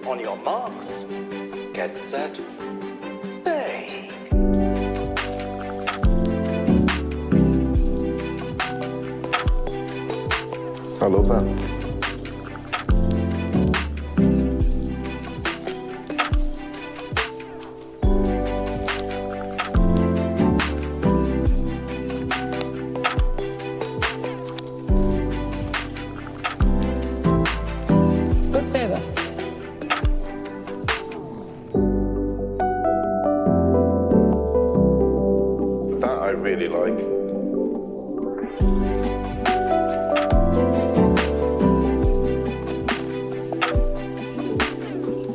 On your marks, get set, bake. I love that. Goldfeder. That I really like.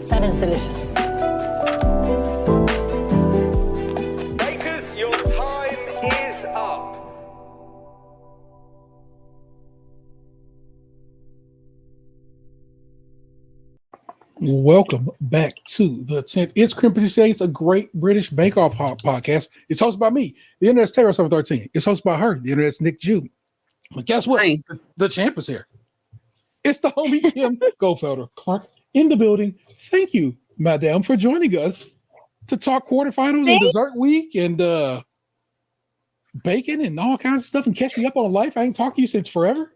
That is delicious. Bakers, your time is up. Welcome back to the tent. It's Krème Patisserie. It's a great British bake-off podcast. It's hosted by me, the Internet's Terror 713. It's hosted by her, the Internet's Nick Jude. But guess what? Hi. The champ is here. It's the homie Kim Goldfeder-Clarke in the building. Thank you, madam, for joining us to talk quarterfinals and dessert week and bacon and all kinds of stuff and catch me up on life. I ain't talked to you since forever.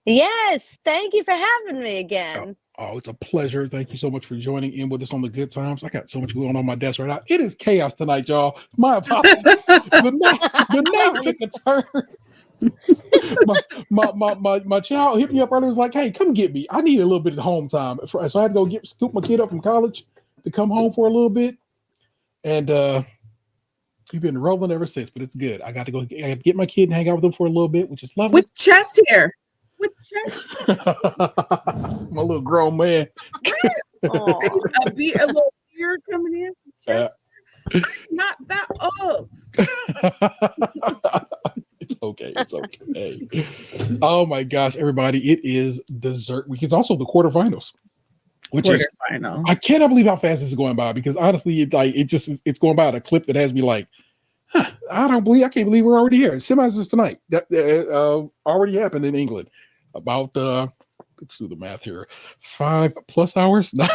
Yes, thank you for having me again. Oh, it's a pleasure. Thank you so much for joining in with us on the good times. I got so much going on my desk right now. It is chaos tonight, y'all. My apologies. the night took a turn. my child hit me up earlier. Was like, "Hey, come get me. I need a little bit of home time." So I had to go scoop my kid up from college to come home for a little bit, and we've been rolling ever since. But it's good. I got to get my kid and hang out with him for a little bit, which is lovely. With chest hair. With chest. My little grown man. Aw. A little beard coming in. I'm not that old. It's okay. It's okay. Oh my gosh, everybody! It is dessert week. It's also the quarterfinals, which is Quarterfinals. I cannot believe how fast this is going by. Because honestly, it's going by at a clip that has me like, I can't believe we're already here. Semis is tonight. That already happened in England. About let's do the math here. 5+ hours. I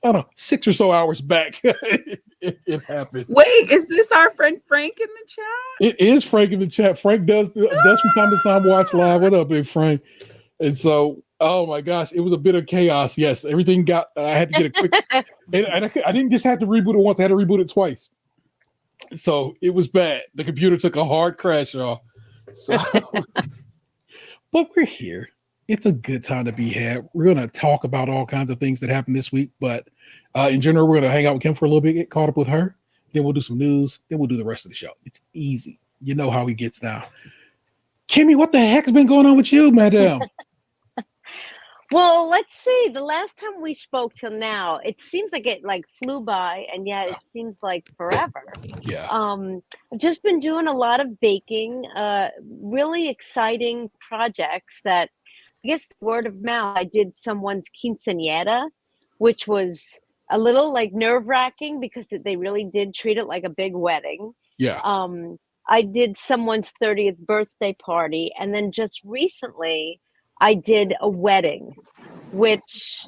don't know, 6 or so hours back. it happened. Wait, is this our friend Frank in the chat? It is Frank in the chat. Frank does from time to time watch live. What up, big Frank? And so, oh my gosh, it was a bit of chaos. Yes, everything got. I had to get a quick, and I didn't just have to reboot it once. I had to reboot it twice. So it was bad. The computer took a hard crash, y'all. So, but we're here. It's a good time to be had. We're going to talk about all kinds of things that happened this week, but in general, we're going to hang out with Kim for a little bit, get caught up with her. Then we'll do some news. Then we'll do the rest of the show. It's easy. You know how he gets down. Kimmy, what the heck's been going on with you, madam? Well, let's see. The last time we spoke till now, it seems like it flew by, and yet it seems like forever. Yeah. I've just been doing a lot of baking, really exciting projects that I guess word of mouth. I did someone's quinceañera, which was a little nerve-wracking because they really did treat it like a big wedding. Yeah. I did someone's 30th birthday party, and then just recently I did a wedding, which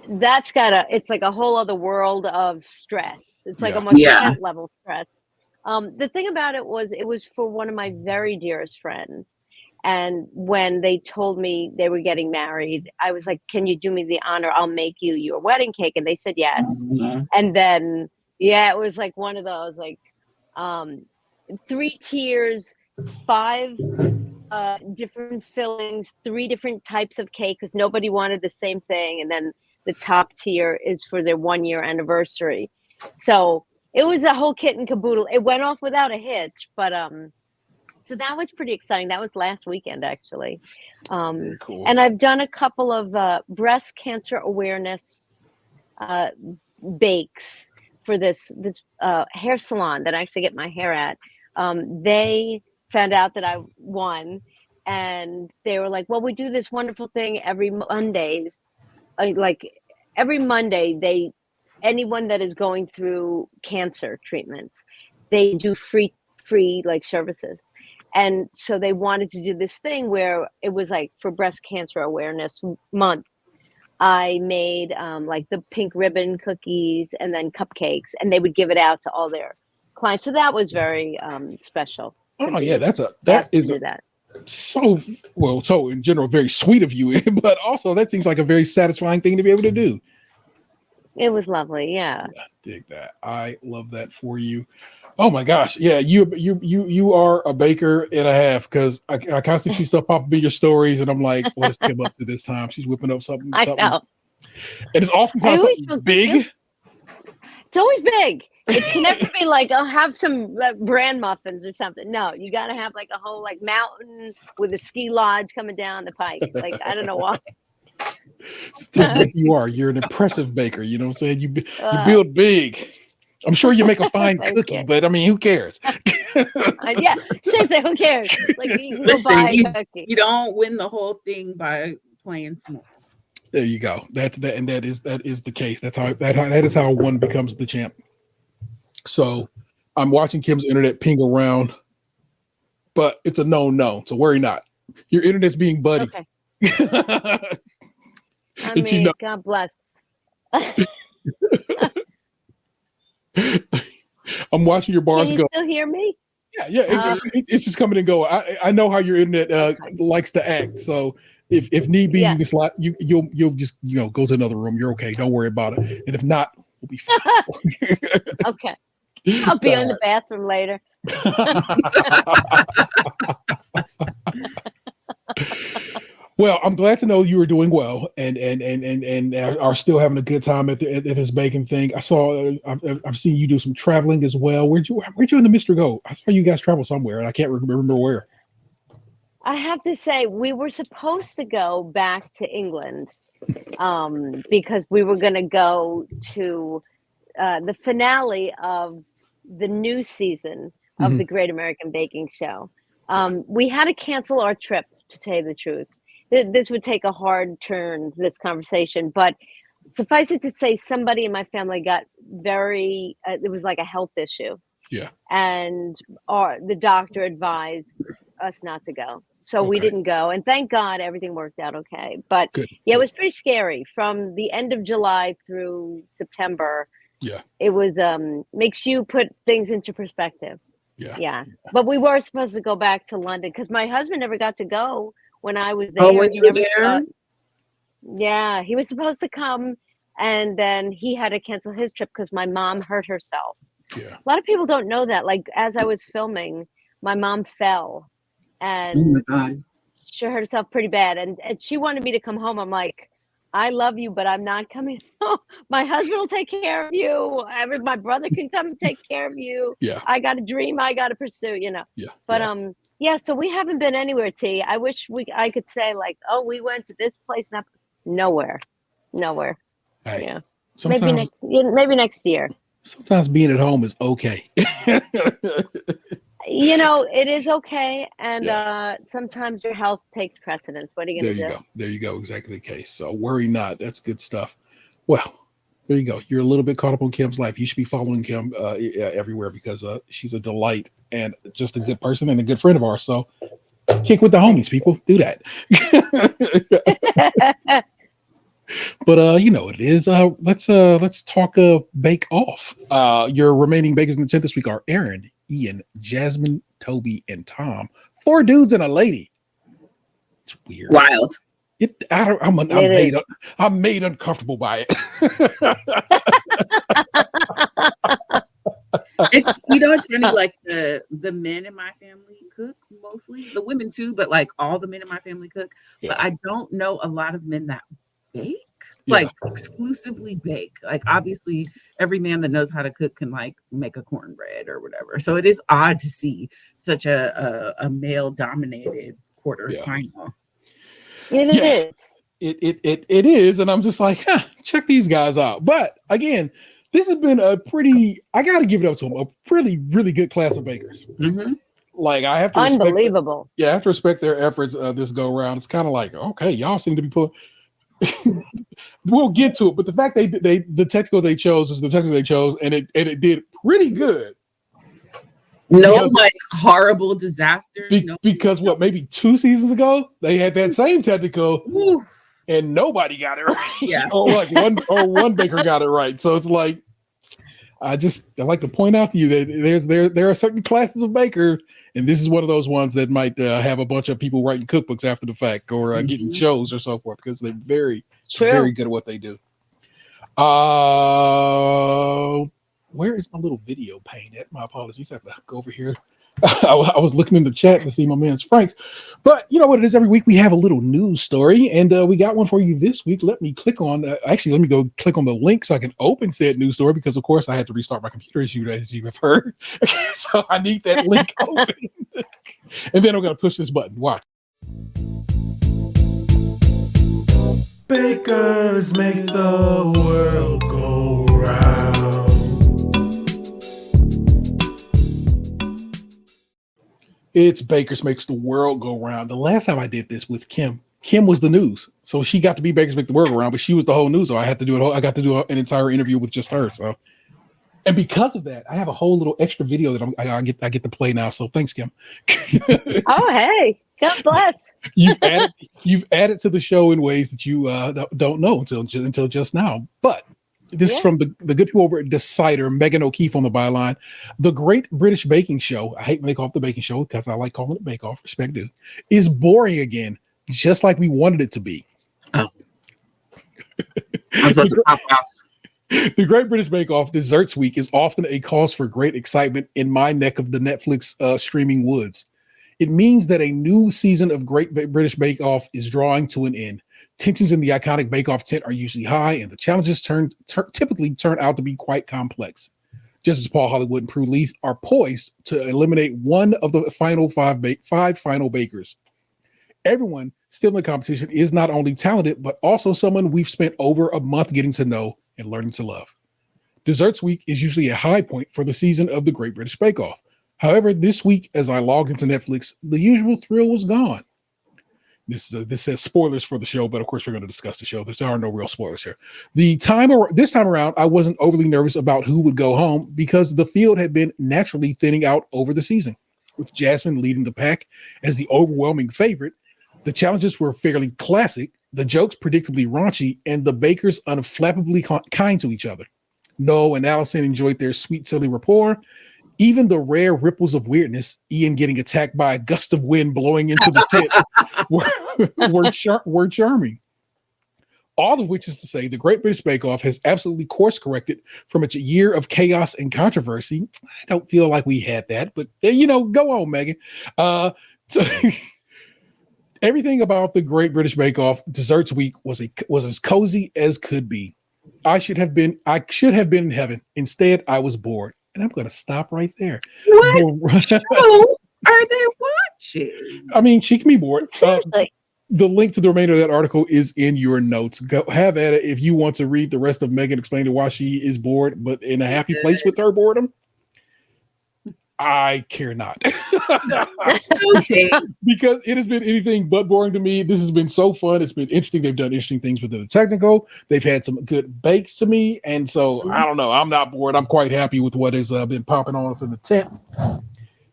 it's like a whole other world of stress. It's like almost tent level stress. The thing about it was for one of my very dearest friends. And when they told me they were getting married, I was like, can you do me the honor? I'll make you your wedding cake. And they said yes. Mm-hmm. And then, it was like one of those 3 tiers, 5 different fillings, 3 different types of cake because nobody wanted the same thing. And then the top tier is for their 1-year anniversary. So it was a whole kit and caboodle. It went off without a hitch, but so that was pretty exciting. That was last weekend, actually. Cool. And I've done a couple of breast cancer awareness bakes for this hair salon that I actually get my hair at. They found out that I won, and they were like, well, we do this wonderful thing every Mondays. Every Monday, anyone that is going through cancer treatments, they do free services. And so they wanted to do this thing where it was for breast cancer awareness month. I made like the pink ribbon cookies and then cupcakes, and they would give it out to all their clients. So that was very special. Oh yeah, that asked to is do that. so well. So in general, very sweet of you, but also that seems like a very satisfying thing to be able to do. It was lovely. Yeah. Dig that. I love that for you. Oh my gosh. Yeah, you are a baker and a half, because I constantly see stuff pop up in your stories and I'm like, what is Kim up to this time? She's whipping up something. I know. And it's oftentimes something big. It's always big. It can never be like, I'll have some bran muffins or something. No, you got to have like a whole like mountain with a ski lodge coming down the pike. Like, I don't know why. You're an impressive baker. You know what I'm saying? You build big. I'm sure you make a fine cookie, but I mean, who cares? Yeah, seriously, who cares? Like, you can go buy a cookie. You don't win the whole thing by playing small. There you go. That is the case. That is how one becomes the champ. So I'm watching Kim's internet ping around, but it's a no. So worry not. Your internet's being buddy. Okay. I mean, God bless. I'm watching your bars Can you still hear me? Yeah. It's just coming and go. I know how your internet likes to act. So if need be, you can slide. You'll just go to another room. You're okay. Don't worry about it. And if not, we'll be fine. Okay. I'll be in the bathroom later. Well, I'm glad to know you are doing well and are still having a good time at this baking thing. I saw I've seen you do some traveling as well. Where'd you and the Mister go? I saw you guys travel somewhere and I can't remember where. I have to say, we were supposed to go back to England because we were going to go to the finale of the new season of the Great American Baking Show. We had to cancel our trip, to tell you the truth. This would take a hard turn, this conversation, but suffice it to say, somebody in my family got it was like a health issue. Yeah. And the doctor advised us not to go. So we didn't go. And thank God everything worked out okay. But it was pretty scary from the end of July through September. Yeah. It was makes you put things into perspective. Yeah. Yeah. But we were supposed to go back to London because my husband never got to go when I was there. Oh, when you were there? Yeah. He was supposed to come and then he had to cancel his trip because my mom hurt herself. Yeah. A lot of people don't know that. Like, as I was filming, my mom fell and she hurt herself pretty bad. And she wanted me to come home. I'm like, I love you, but I'm not coming home. My husband will take care of you. My brother can come and take care of you. Yeah. I got a dream I got to pursue, Yeah. But so we haven't been anywhere, T. I wish I could say like, oh, we went to this place. Nowhere. Hey, yeah. Maybe next year. Sometimes being at home is okay. It is okay. And sometimes your health takes precedence. What are you going to do? There you go. Exactly the case. So worry not. That's good stuff. Well, there you go. You're a little bit caught up on Kim's life. You should be following Kim everywhere because she's a delight and just a good person and a good friend of ours. So kick with the homies, people. Do that. But you know what it is. Let's talk bake off. Your remaining bakers in the tent this week are Aaron, Ian, Jasmine, Toby, and Tom. 4 dudes and a lady. It's weird. Wild. I'm made uncomfortable by it. It's it's funny, like the men in my family cook mostly, the women too, but like all the men in my family cook. Yeah. But I don't know a lot of men that bake, like exclusively bake. Like obviously every man that knows how to cook can like make a cornbread or whatever. So it is odd to see such a male dominated quarterfinal. It is. It is, and I'm just like, check these guys out. But again, this has been I got to give it up to them, a really, really good class of bakers. Mm-hmm. Like I have to unbelievable. I have to respect their efforts this go around. It's kind of like, okay, y'all seem to be pulling. We'll get to it, but the fact the technical they chose is the technical they chose, and it did pretty good. No, like horrible disaster. Because maybe 2 seasons ago they had that same technical. Ooh. and nobody got it right. Yeah. or one baker got it right. So it's like, I like to point out to you that there are certain classes of baker, and this is one of those ones that might have a bunch of people writing cookbooks after the fact or getting shows or so forth, because they're very good at what they do. Where is my little video pane at? My apologies. I have to go over here. I was looking in the chat to see my man's Frank's, but you know what it is. Every week we have a little news story, and we got one for you this week. Let me click on. Let me go click on the link so I can open said news story, because of course I had to restart my computer, as you have heard. So I need that link open, and then I'm gonna push this button. Watch. Bakers make the world go round. It's Bakers Makes the World Go Round. The last time I did this with Kim was the news, so she got to be Bakers Make the World Go Round, but she was the whole news. So I got to do an entire interview with just her. So, and because of that, I have a whole little extra video that I get to play now. So thanks, Kim. Oh, hey, God bless. You've added to the show in ways that you don't know until just now. But this is from the good people over at Decider, Megan O'Keefe on the byline. The Great British Baking Show, I hate when they call it the baking show because I like calling it Bake Off, respect due, is boring again, just like we wanted it to be. Oh. I'm supposed to pop off. The Great British Bake Off Desserts Week is often a cause for great excitement in my neck of the Netflix streaming woods. It means that a new season of Great British Bake Off is drawing to an end. Tensions in the iconic Bake Off tent are usually high, and the challenges typically turn out to be quite complex. Judges Paul Hollywood and Prue Leith are poised to eliminate one of the final five final bakers. Everyone still in the competition is not only talented, but also someone we've spent over a month getting to know and learning to love. Desserts Week is usually a high point for the season of the Great British Bake Off. However, this week, as I logged into Netflix, the usual thrill was gone. This says spoilers for the show, but of course we're going to discuss the show. There are no real spoilers here. This time around, I wasn't overly nervous about who would go home because the field had been naturally thinning out over the season. With Jasmine leading the pack as the overwhelming favorite, the challenges were fairly classic, the jokes predictably raunchy, and the bakers unflappably kind to each other. Noel and Allison enjoyed their sweet, silly rapport. Even the rare ripples of weirdness, Ian getting attacked by a gust of wind blowing into the tent, were charming. All of which is to say, the Great British Bake Off has absolutely course corrected from its year of chaos and controversy. I don't feel like we had that, but go on, Megan. Everything about the Great British Bake Off Desserts Week was as cozy as could be. I should have been in heaven. Instead, I was bored. And I'm going to stop right there. What show are they watching? I mean, she can be bored. Seriously. The link to the remainder of that article is in your notes. Go have at it if you want to read the rest of Megan explaining why she is bored, but in a happy place with her boredom. I care not. Okay. Because it has been anything but boring to me. This has been so fun. It's been interesting. They've done interesting things within the technical. They've had some good bakes to me. And so I don't know. I'm not bored. I'm quite happy with what has been popping on for the tent,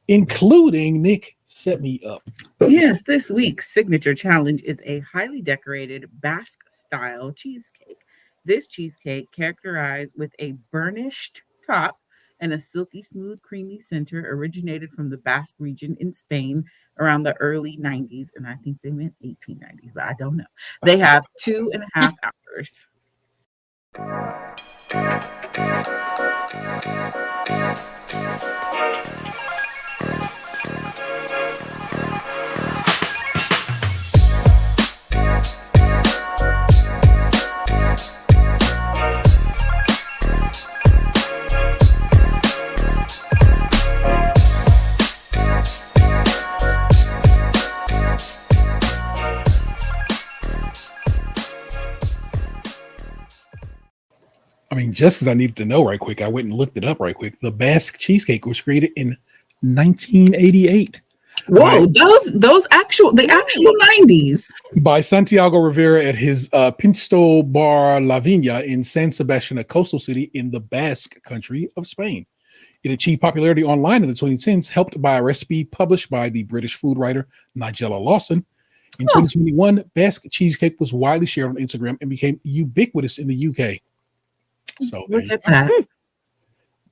including Nick set me up. Yes, this week's signature challenge is a highly decorated Basque style cheesecake. This cheesecake, characterized with a burnished top and a silky smooth creamy center, originated from the Basque region in Spain around the early 90s. And I think they meant 1890s, but I don't know. They have 2.5 hours. I mean, just because I needed to know right quick, I went and looked it up right quick. The Basque cheesecake was created in 1988. Whoa, the actual 90s. By Santiago Rivera at his Pinsto Bar La Viña in San Sebastian, a coastal city in the Basque country of Spain. It achieved popularity online in the 2010s, helped by a recipe published by the British food writer Nigella Lawson. In 2021, Basque cheesecake was widely shared on Instagram and became ubiquitous in the UK. So Look at that.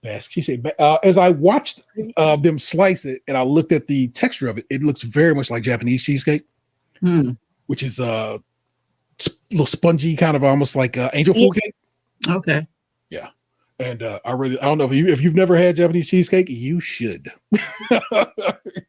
Basque cheesecake. As I watched them slice it and I looked at the texture of it, it looks very much like Japanese cheesecake, which is a little spongy, kind of almost like angel food cake. Okay. Yeah. And I don't know if you've never had Japanese cheesecake, you should.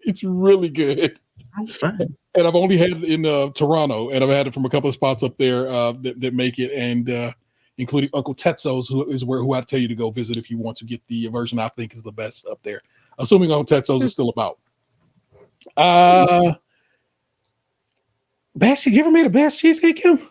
It's really good. That's fun. And I've only had it in Toronto, and I've had it from a couple of spots up there that make it, and including Uncle Tetsuo's, who I tell you to go visit if you want to get the version I think is the best up there. Assuming Uncle Tetsuo's is still about. Basque, you ever made a Basque cheesecake, Kim?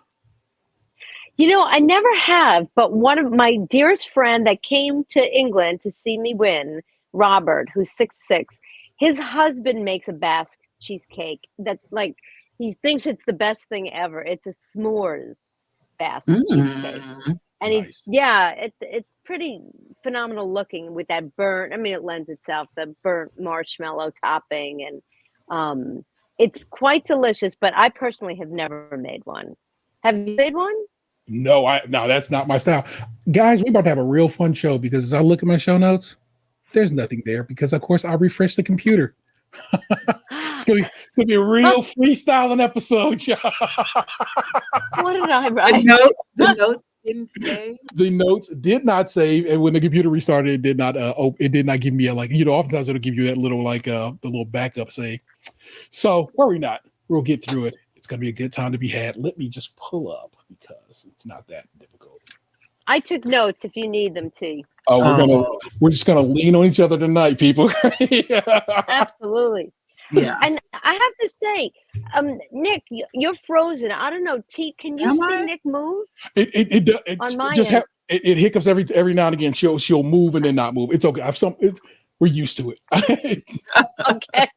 You know, I never have, but one of my dearest friend that came to England to see me win, Robert, who's 6'6", his husband makes a Basque cheesecake that, like, he thinks it's the best thing ever. It's a s'mores Basque cheesecake. And Nice. it's pretty phenomenal looking with that burnt. I mean, it lends itself the burnt marshmallow topping, and it's quite delicious. But I personally have never made one. Have you made one? No, that's not my style. Guys, we're about to have a real fun show because as I look at my show notes, there's nothing there because, of course, I refreshed the computer. It's gonna be a real freestyling episode, y'all. What did I write? The notes didn't save. The notes did not save, and when the computer restarted, it did not. It did not give me a oftentimes it'll give you that little the little backup save. So worry not, we'll get through it. It's gonna be a good time to be had. Let me just pull up because it's not that difficult. I took notes if you need them, T. Oh, we're just gonna lean on each other tonight, people. Absolutely. Yeah. And I have to say, Nick, you're frozen. I don't know, T. Can you see Nick move? It On my just end. it hiccups every now and again. She'll move and then not move. It's okay. We're used to it. Okay.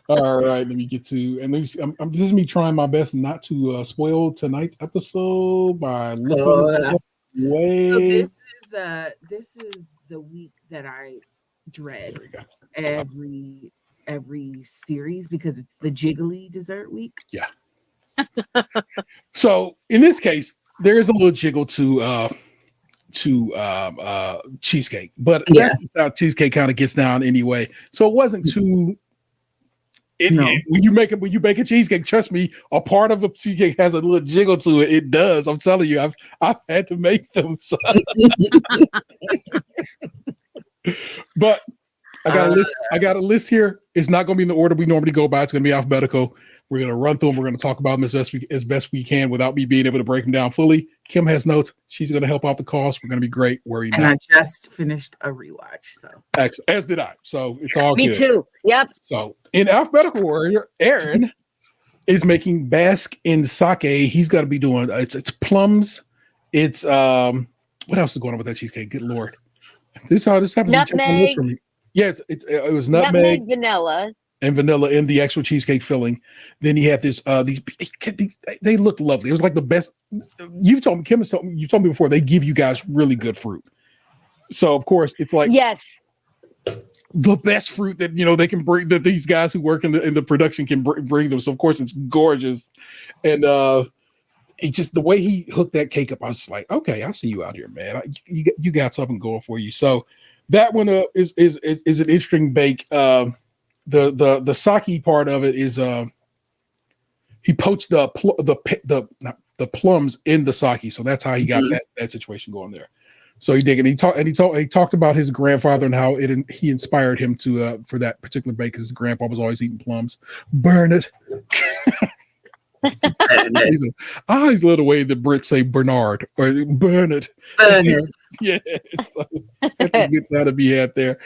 All right, let me get to, and this is me trying my best not to spoil tonight's episode by looking away. So this is the week that I dread every series because it's the jiggly dessert week. Yeah. So in this case, there is a little jiggle to cheesecake, but that's how cheesecake kind of gets down anyway. So it wasn't too. When you bake a cheesecake, trust me, a part of a cheesecake has a little jiggle to it. It does. I'm telling you, I've had to make them. So. But I got a list here. It's not going to be in the order we normally go by. It's going to be alphabetical. We're going to run through them. We're going to talk about them as best we can without me being able to break them down fully. Kim has notes. She's going to help out the cause. We're going to be great. Worry not. And I just finished a rewatch. So as did I. So it's all Me good. too. Yep. So in alphabetical order, Aaron is making Basque in sake. He's got to be doing it's plums. It's what else is going on with that cheesecake? Good Lord. This happens Nutmeg. for me. Yes, it was nutmeg, vanilla. And vanilla in the actual cheesecake filling. Then he had these they look lovely. It was like the best. You told me before they give you guys really good fruit. So of course it's like yes, the best fruit that they can bring, that these guys who work in the production can bring them. So of course it's gorgeous, and it's just the way he hooked that cake up. I was just like, okay, I see you out here, man. You got something going for you. So that one is an interesting bake. The sake part of it is he poached the plums in the sake, so that's how he got that situation going there. So he did, and he talked about his grandfather and how he inspired him to for that particular bake because his grandpa was always eating plums. Burn it. I always love the way the Brits say Bernard or burn it. Burn it. Yeah, so that's a good time to be had there.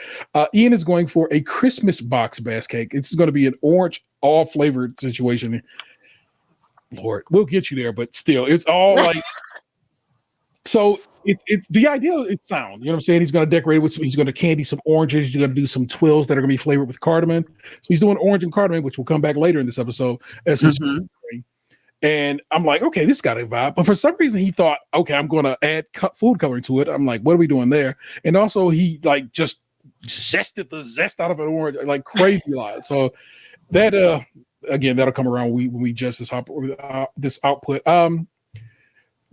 Ian is going for a Christmas box Basque cake. It's going to be an orange, all flavored situation. Lord, we'll get you there, but still, it's all like. So it's the idea. It's sound. You know what I'm saying? He's going to decorate it with he's going to candy some oranges. He's going to do some twills that are going to be flavored with cardamom. So he's doing orange and cardamom, which will come back later in this episode as his. And I'm like, okay, this got a vibe. But for some reason, he thought, okay, I'm going to add food coloring to it. I'm like, what are we doing there? And also, he like just zested the zest out of an orange like crazy lot. So that again, that'll come around when we judge this output.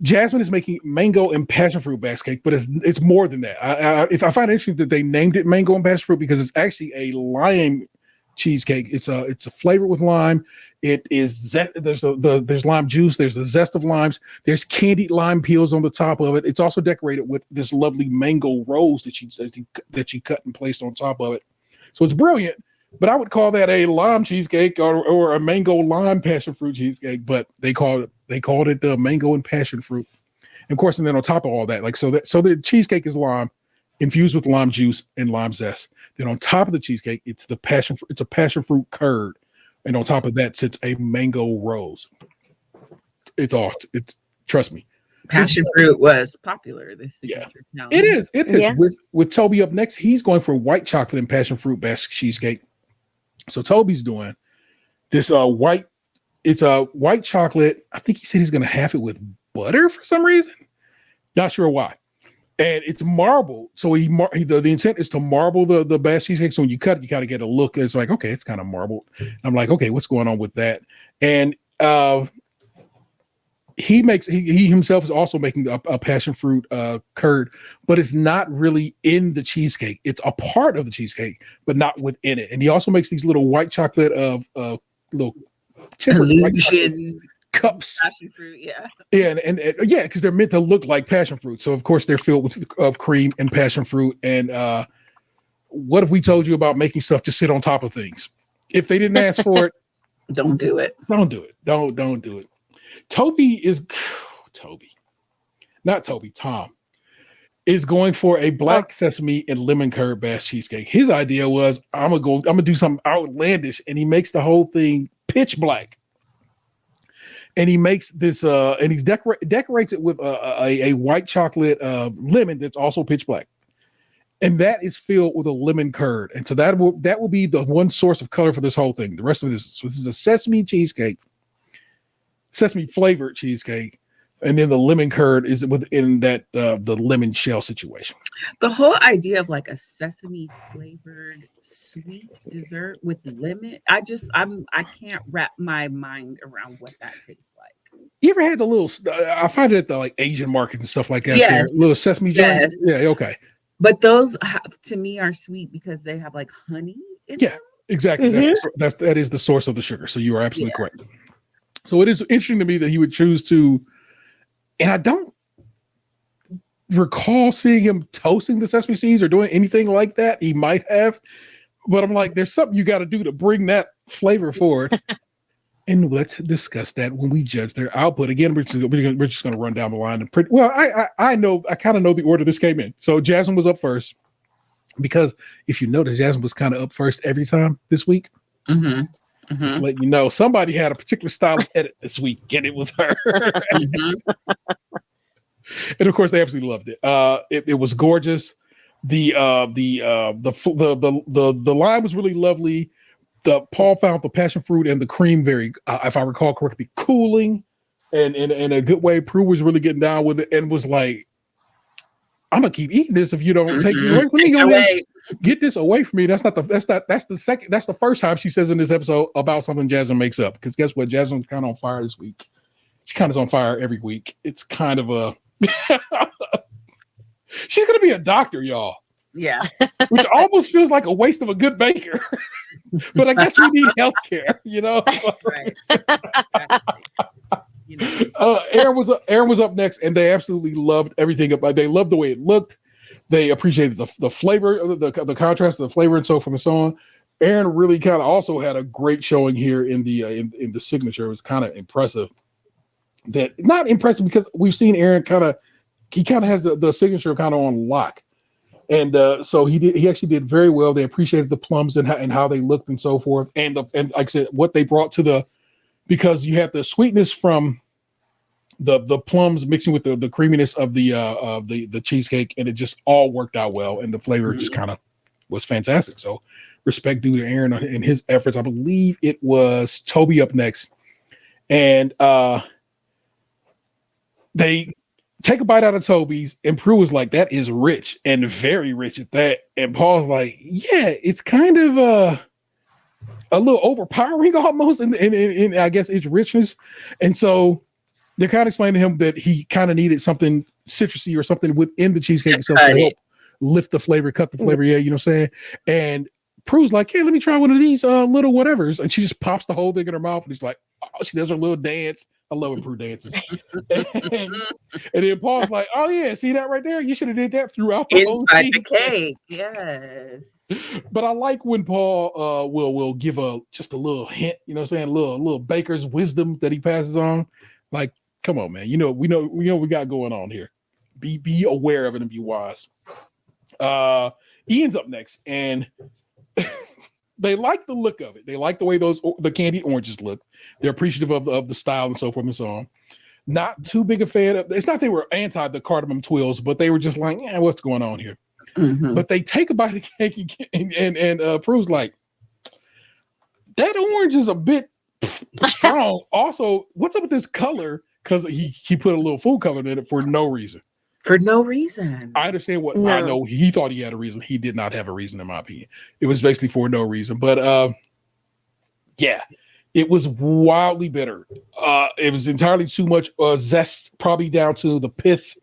Jasmine is making mango and passion fruit basque cake, but it's more than that. I find it interesting that they named it mango and passion fruit because it's actually a lime cheesecake. It's a flavor with lime. It is there's lime juice. There's the zest of limes. There's candied lime peels on the top of it. It's also decorated with this lovely mango rose that she cut and placed on top of it. So it's brilliant. But I would call that a lime cheesecake or a mango lime passion fruit cheesecake. But they called it the mango and passion fruit. And of course, and then on top of all that, so the cheesecake is lime infused with lime juice and lime zest. Then on top of the cheesecake, it's a passion fruit curd, and on top of that sits a mango rose. It's trust me. Passion fruit was popular this signature. Yeah. It is. Yeah. With Toby up next, he's going for white chocolate and passion fruit basque cheesecake. So Toby's doing this white. It's a white chocolate. I think he said he's going to have it with butter for some reason. Not sure why. And it's marble. So the intent is to marble the basque cheesecake. So when you cut it, you kind of get a look. It's like, okay, it's kind of marbled. I'm like, okay, what's going on with that? And he himself is also making a passion fruit curd, but it's not really in the cheesecake. It's a part of the cheesecake, but not within it. And he also makes these little white chocolate little illusion cups. Passion fruit, yeah. Yeah, and yeah, because they're meant to look like passion fruit. So of course they're filled with cream and passion fruit. And what if we told you about making stuff just sit on top of things? If they didn't ask for it, don't do it. Don't do it. Don't do it. Tom is going for a black sesame and lemon curd basque cheesecake. His idea was, I'm gonna do something outlandish, and he makes the whole thing pitch black. And he makes this, and he decorates it with a white chocolate lemon that's also pitch black, and that is filled with a lemon curd. And so that will be the one source of color for this whole thing. The rest of this is a sesame flavored cheesecake, and then the lemon curd is within that the lemon shell situation. The whole idea of like a sesame flavored sweet dessert with lemon, I can't wrap my mind around what that tastes like. You ever had the little? I find it at the like Asian market and stuff like that. Yes, little sesame yes. joints. Yeah, okay. But those to me are sweet because they have like honey in them. Exactly. Mm-hmm. That is the source of the sugar. So you are absolutely correct. So it is interesting to me that he would choose to, and I don't recall seeing him toasting the sesame seeds or doing anything like that. He might have, but I'm like, there's something you got to do to bring that flavor forward. And let's discuss that when we judge their output. Again, we're just going to run down the line. And I kind of know the order this came in. So Jasmine was up first, because if you notice, Jasmine was kind of up first every time this week. Mm-hmm. Mm-hmm. Just letting you know, somebody had a particular style of edit this week, and it was her. Mm-hmm. And of course, they absolutely loved it. It was gorgeous. The lime was really lovely. Paul found the passion fruit and the cream very, if I recall correctly, cooling, and in a good way. Prue was really getting down with it and was like, "I'm gonna keep eating this if you don't take me away. Let me go away. Get this away from me." That's the first time she says in this episode about something Jasmine makes up. Because guess what? Jasmine's kind of on fire this week. She kind of is on fire every week. It's kind of a she's gonna be a doctor, y'all. Yeah. Which almost feels like a waste of a good baker. But I guess we need healthcare, you know. Right. Aaron was up next, and they absolutely loved everything about. They loved the way it looked. They appreciated the flavor, the contrast of the flavor, and so forth and so on. Aaron really kind of also had a great showing here in the signature. It was kind of impressive. That not impressive because we've seen Aaron kind of has the signature kind of on lock. And so he actually did very well. They appreciated the plums and how they looked and so forth. And like I said, what they brought to because you have the sweetness from the plums mixing with the creaminess of the cheesecake, and it just all worked out well. And the flavor just kind of was fantastic. So respect due to Aaron and his efforts. I believe it was Toby up next. And they take a bite out of Toby's, and Prue was like, "That is rich and very rich at that." And Paul's like, "Yeah, it's kind of a little overpowering almost in I guess its richness. And so they're kind of explaining to him that he kind of needed something citrusy or something within the cheesecake itself to help lift the flavor, cut the flavor. Yeah, you know what I'm saying? And Prue's like, hey, let me try one of these little whatevers. And she just pops the whole thing in her mouth. And he's like, oh, she does her little dance. I love when Prue dances. and then Paul's like, oh, yeah, see that right there? You should have did that throughout the whole Inside the cheesecake. cake. Yes. But I like when Paul will give just a little hint, you know what I'm saying? A little baker's wisdom that he passes on. Like, come on, man. We know we got going on here. Be aware of it and be wise. Ian's up next, and they like the look of it. They like the way the candied oranges look. They're appreciative of the style and so forth and so on. Not too big a fan of. It's not they were anti the cardamom twills, but they were just like, what's going on here? Mm-hmm. But they take a bite of cake and Prue's like, that orange is a bit strong. Also, what's up with this color? Because he put a little food color in it for no reason. For no reason. I understand what I know. He thought he had a reason. He did not have a reason, in my opinion. It was basically for no reason. But yeah, it was wildly bitter. It was entirely too much zest, probably down to the pith.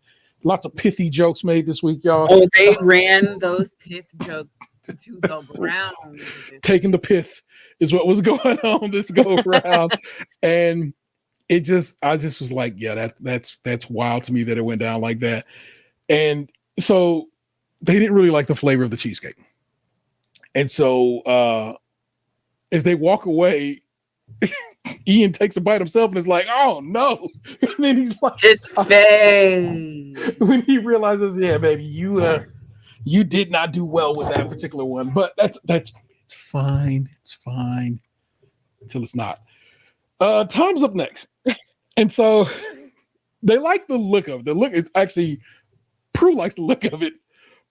Lots of pithy jokes made this week, y'all. Oh, they ran those pith jokes to the ground. Taking the pith is what was going on this go around. And I just was like, yeah, that's wild to me that it went down like that. And so they didn't really like the flavor of the cheesecake. And so as they walk away, Ian takes a bite himself and is like, oh no. And then he's like, his face. When he realizes, yeah, baby, you did not do well with that particular one. But that's fine. It's fine. Until it's not. Tom's up next. And so they like the look of it. The look, it's actually Prue likes the look of it.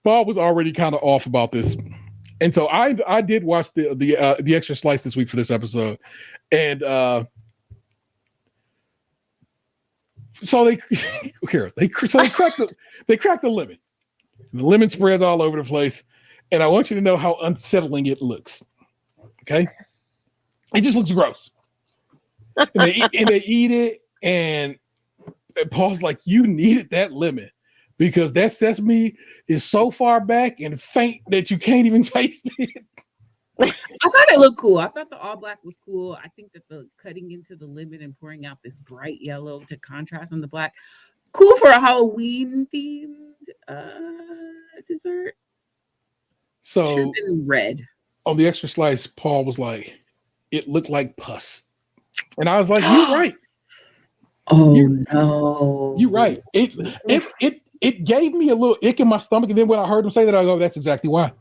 Bob was already kind of off about this. And so I did watch the extra slice this week for this episode. And so they crack the lemon. The lemon spreads all over the place. And I want you to know how unsettling it looks. Okay? It just looks gross. And they eat it, and Paul's like, you needed that lemon because that sesame is so far back and faint that you can't even taste it. I thought it looked cool. I thought the all black was cool. I think that the cutting into the lemon and pouring out this bright yellow to contrast on the black, cool for a Halloween themed dessert. So should have been red. On the extra slice, Paul was like, it looked like pus. And I was like, you're right. Oh no. You're right. It gave me a little ick in my stomach. And then when I heard him say that, I go, that's exactly why.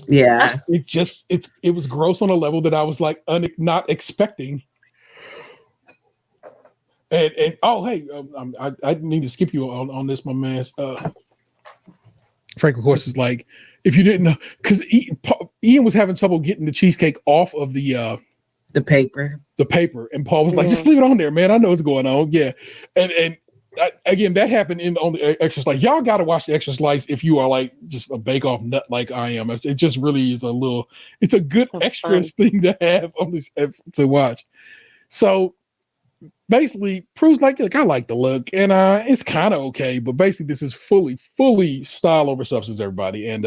Yeah. It was gross on a level that I was like not expecting. And oh, hey, I need to skip you on this, my man. Frank, of course, is like, if you didn't know, because Ian was having trouble getting the cheesecake off of the paper. And Paul was like, just leave it on there, man. I know what's going on. Yeah. And again, that happened on the extra slice. Y'all got to watch the extra slice if you are like just a bake-off nut like I am. It just really is it's a good extras thing to have on this to watch. So basically, Prue's like, I like the look, and it's kind of okay, but basically this is fully style over substance, everybody. And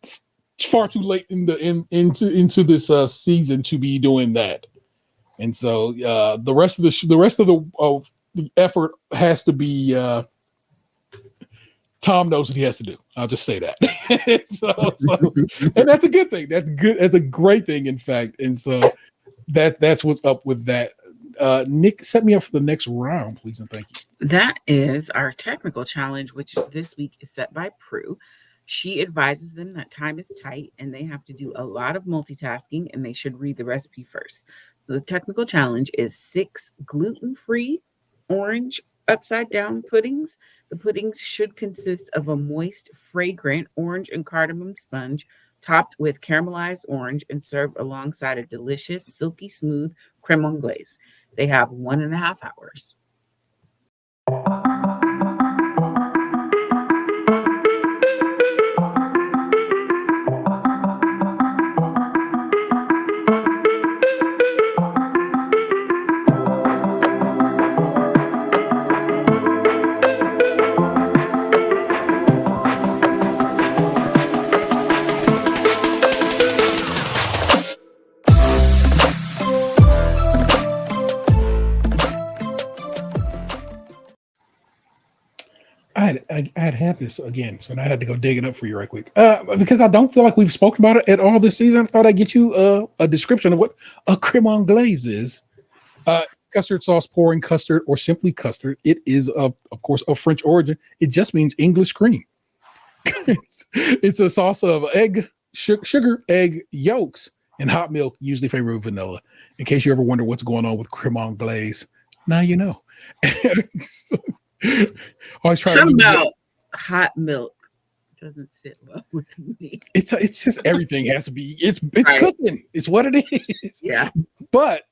it's far too late into this season to be doing that. And so the rest of the effort has to be Tom knows what he has to do. I'll just say that. so and that's a good thing. That's good. That's a great thing, in fact. And so that's what's up with that. Nick, set me up for the next round, please, and thank you. That is our technical challenge, which this week is set by Prue. She advises them that time is tight and they have to do a lot of multitasking and they should read the recipe first. The technical challenge is 6 gluten-free orange upside down puddings. The puddings should consist of a moist, fragrant orange and cardamom sponge topped with caramelized orange and served alongside a delicious, silky smooth crème anglaise. They have 1.5 hours. I had had this again, so I had to go dig it up for you right quick. Because I don't feel like we've spoken about it at all this season. I thought I'd get you a description of what a crème anglaise is. Custard sauce pouring custard or simply custard. It is of course of French origin. It just means English cream. It's a sauce of egg, sugar, egg yolks, and hot milk, usually flavored with vanilla. In case you ever wonder what's going on with crème anglaise, now you know. Always try something about hot milk doesn't sit well with me. It's just everything has to be. It's Right. cooking. It's what it is. Yeah. But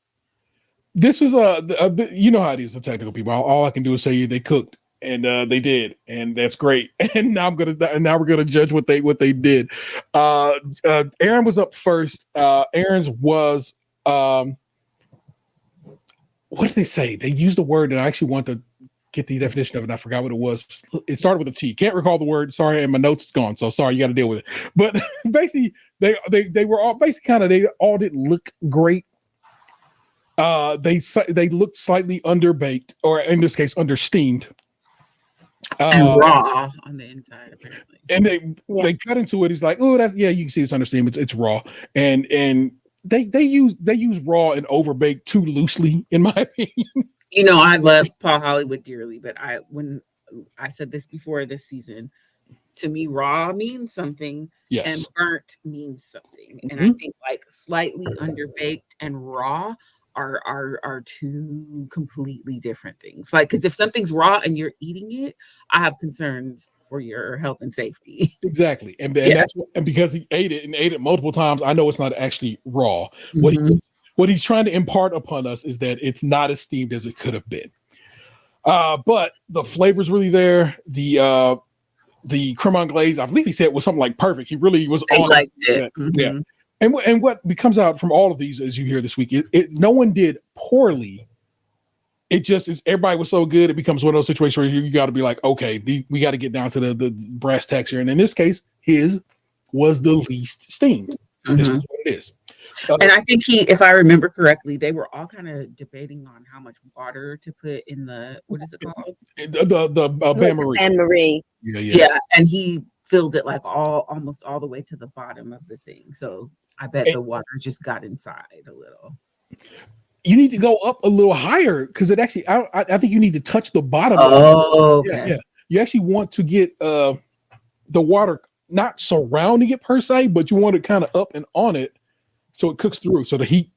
this was you know how it is. The technical people. All I can do is say they cooked, and they did, and that's great. And now we're gonna judge what they did. Aaron was up first. Aaron's was what did they say? They used the word, and I actually want to get the definition of it. I forgot what it was. It started with a T. Can't recall the word. Sorry, and my notes is gone. So sorry, you got to deal with it. But basically, they were all basically they all didn't look great. They looked slightly underbaked, or in this case, understeamed. And raw on the inside, apparently. And they cut into it. He's like, oh, that's you can see it's understeamed. It's raw, and they use raw and overbaked too loosely, in my opinion. You know, I love Paul Hollywood dearly, but when I said this before this season, to me, raw means something, Yes. and burnt means something. And I think like slightly underbaked and raw are two completely different things. Like, because if something's raw and you're eating it, I have concerns for your health and safety. Exactly, and that's and because he ate it multiple times, I know it's not actually raw. What he's trying to impart upon us is that it's not as steamed as it could have been. But the flavor's really there. The crème anglaise, I believe he said, was something like perfect. He really was I on liked it. Yeah. And what comes out from all of these, as you hear this week, no one did poorly. It just is everybody was so good. It becomes one of those situations where you got to be like, okay, we got to get down to the brass tacks here. And in this case, his was the least steamed. This is what it is. And I think if I remember correctly, they were all kind of debating on how much water to put in what is it called? The bain-marie. Anne-Marie. Yeah, and he filled it like almost all the way to the bottom of the thing. So I bet the water just got inside a little. You need to go up a little higher because it actually, I think you need to touch the bottom. Oh, okay. Yeah. You actually want to get the water not surrounding it per se, but you want it kind of up and on it so it cooks through. So the heat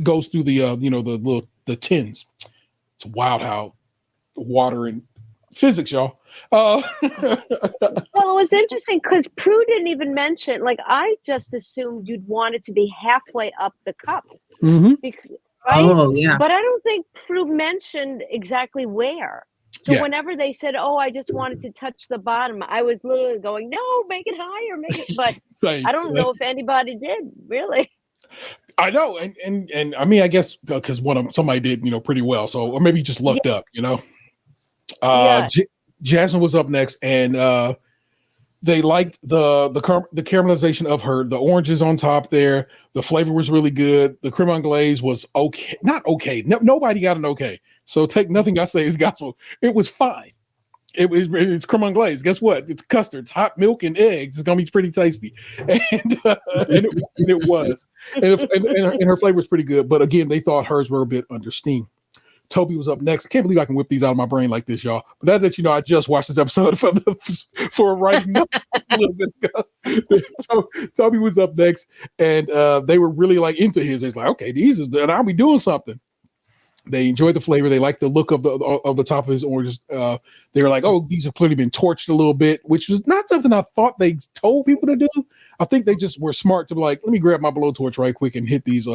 goes through the tins. It's wild how water and physics, y'all. Well, it was interesting because Prue didn't even mention. Like, I just assumed you'd want it to be halfway up the cup. Mm-hmm. Right? Oh, yeah. But I don't think Prue mentioned exactly where. So whenever they said, "Oh, I just wanted to touch the bottom," I was literally going, "No, make it higher, make it." But I don't know if anybody did really. I know, and I mean, I guess because somebody did, pretty well. So, or maybe just lucked up, Jasmine was up next, and they liked the caramelization of the oranges on top there. The flavor was really good. The crème anglaise was okay, not okay. Nobody got an okay. So take nothing I say as gospel. It was fine. It's crème anglaise. Guess what? It's custard, it's hot milk, and eggs. It's gonna be pretty tasty, and it was. And her flavor was pretty good. But again, they thought hers were a bit under steam. Toby was up next. I can't believe I can whip these out of my brain like this, y'all. But that I just watched this episode for writing notes a little bit ago. So Toby was up next, and they were really like into his. It's like, okay, I'll be doing something. They enjoyed the flavor. They liked the look of the top of his oranges. They were like, oh, these have clearly been torched a little bit, which was not something I thought they told people to do. I think they just were smart to be like, let me grab my blowtorch right quick and hit these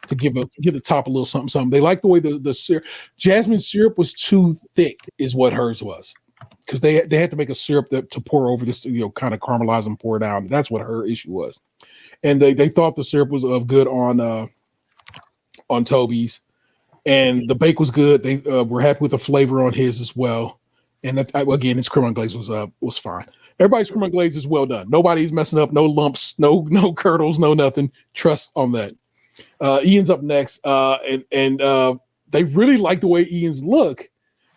to give the top a little something. They liked the way the syrup, jasmine syrup was too thick, is what hers was, because they had to make a syrup to pour over this, kind of caramelize and pour down. That's what her issue was, and they thought the syrup was good on Toby's, and the bake was good. They were happy with the flavor on his as well, and again, his crème anglaise was fine. Everybody's crème anglaise is well done. Nobody's messing up. No lumps. No curdles. No nothing. Trust on that. Ian's up next, and they really like the way Ian's look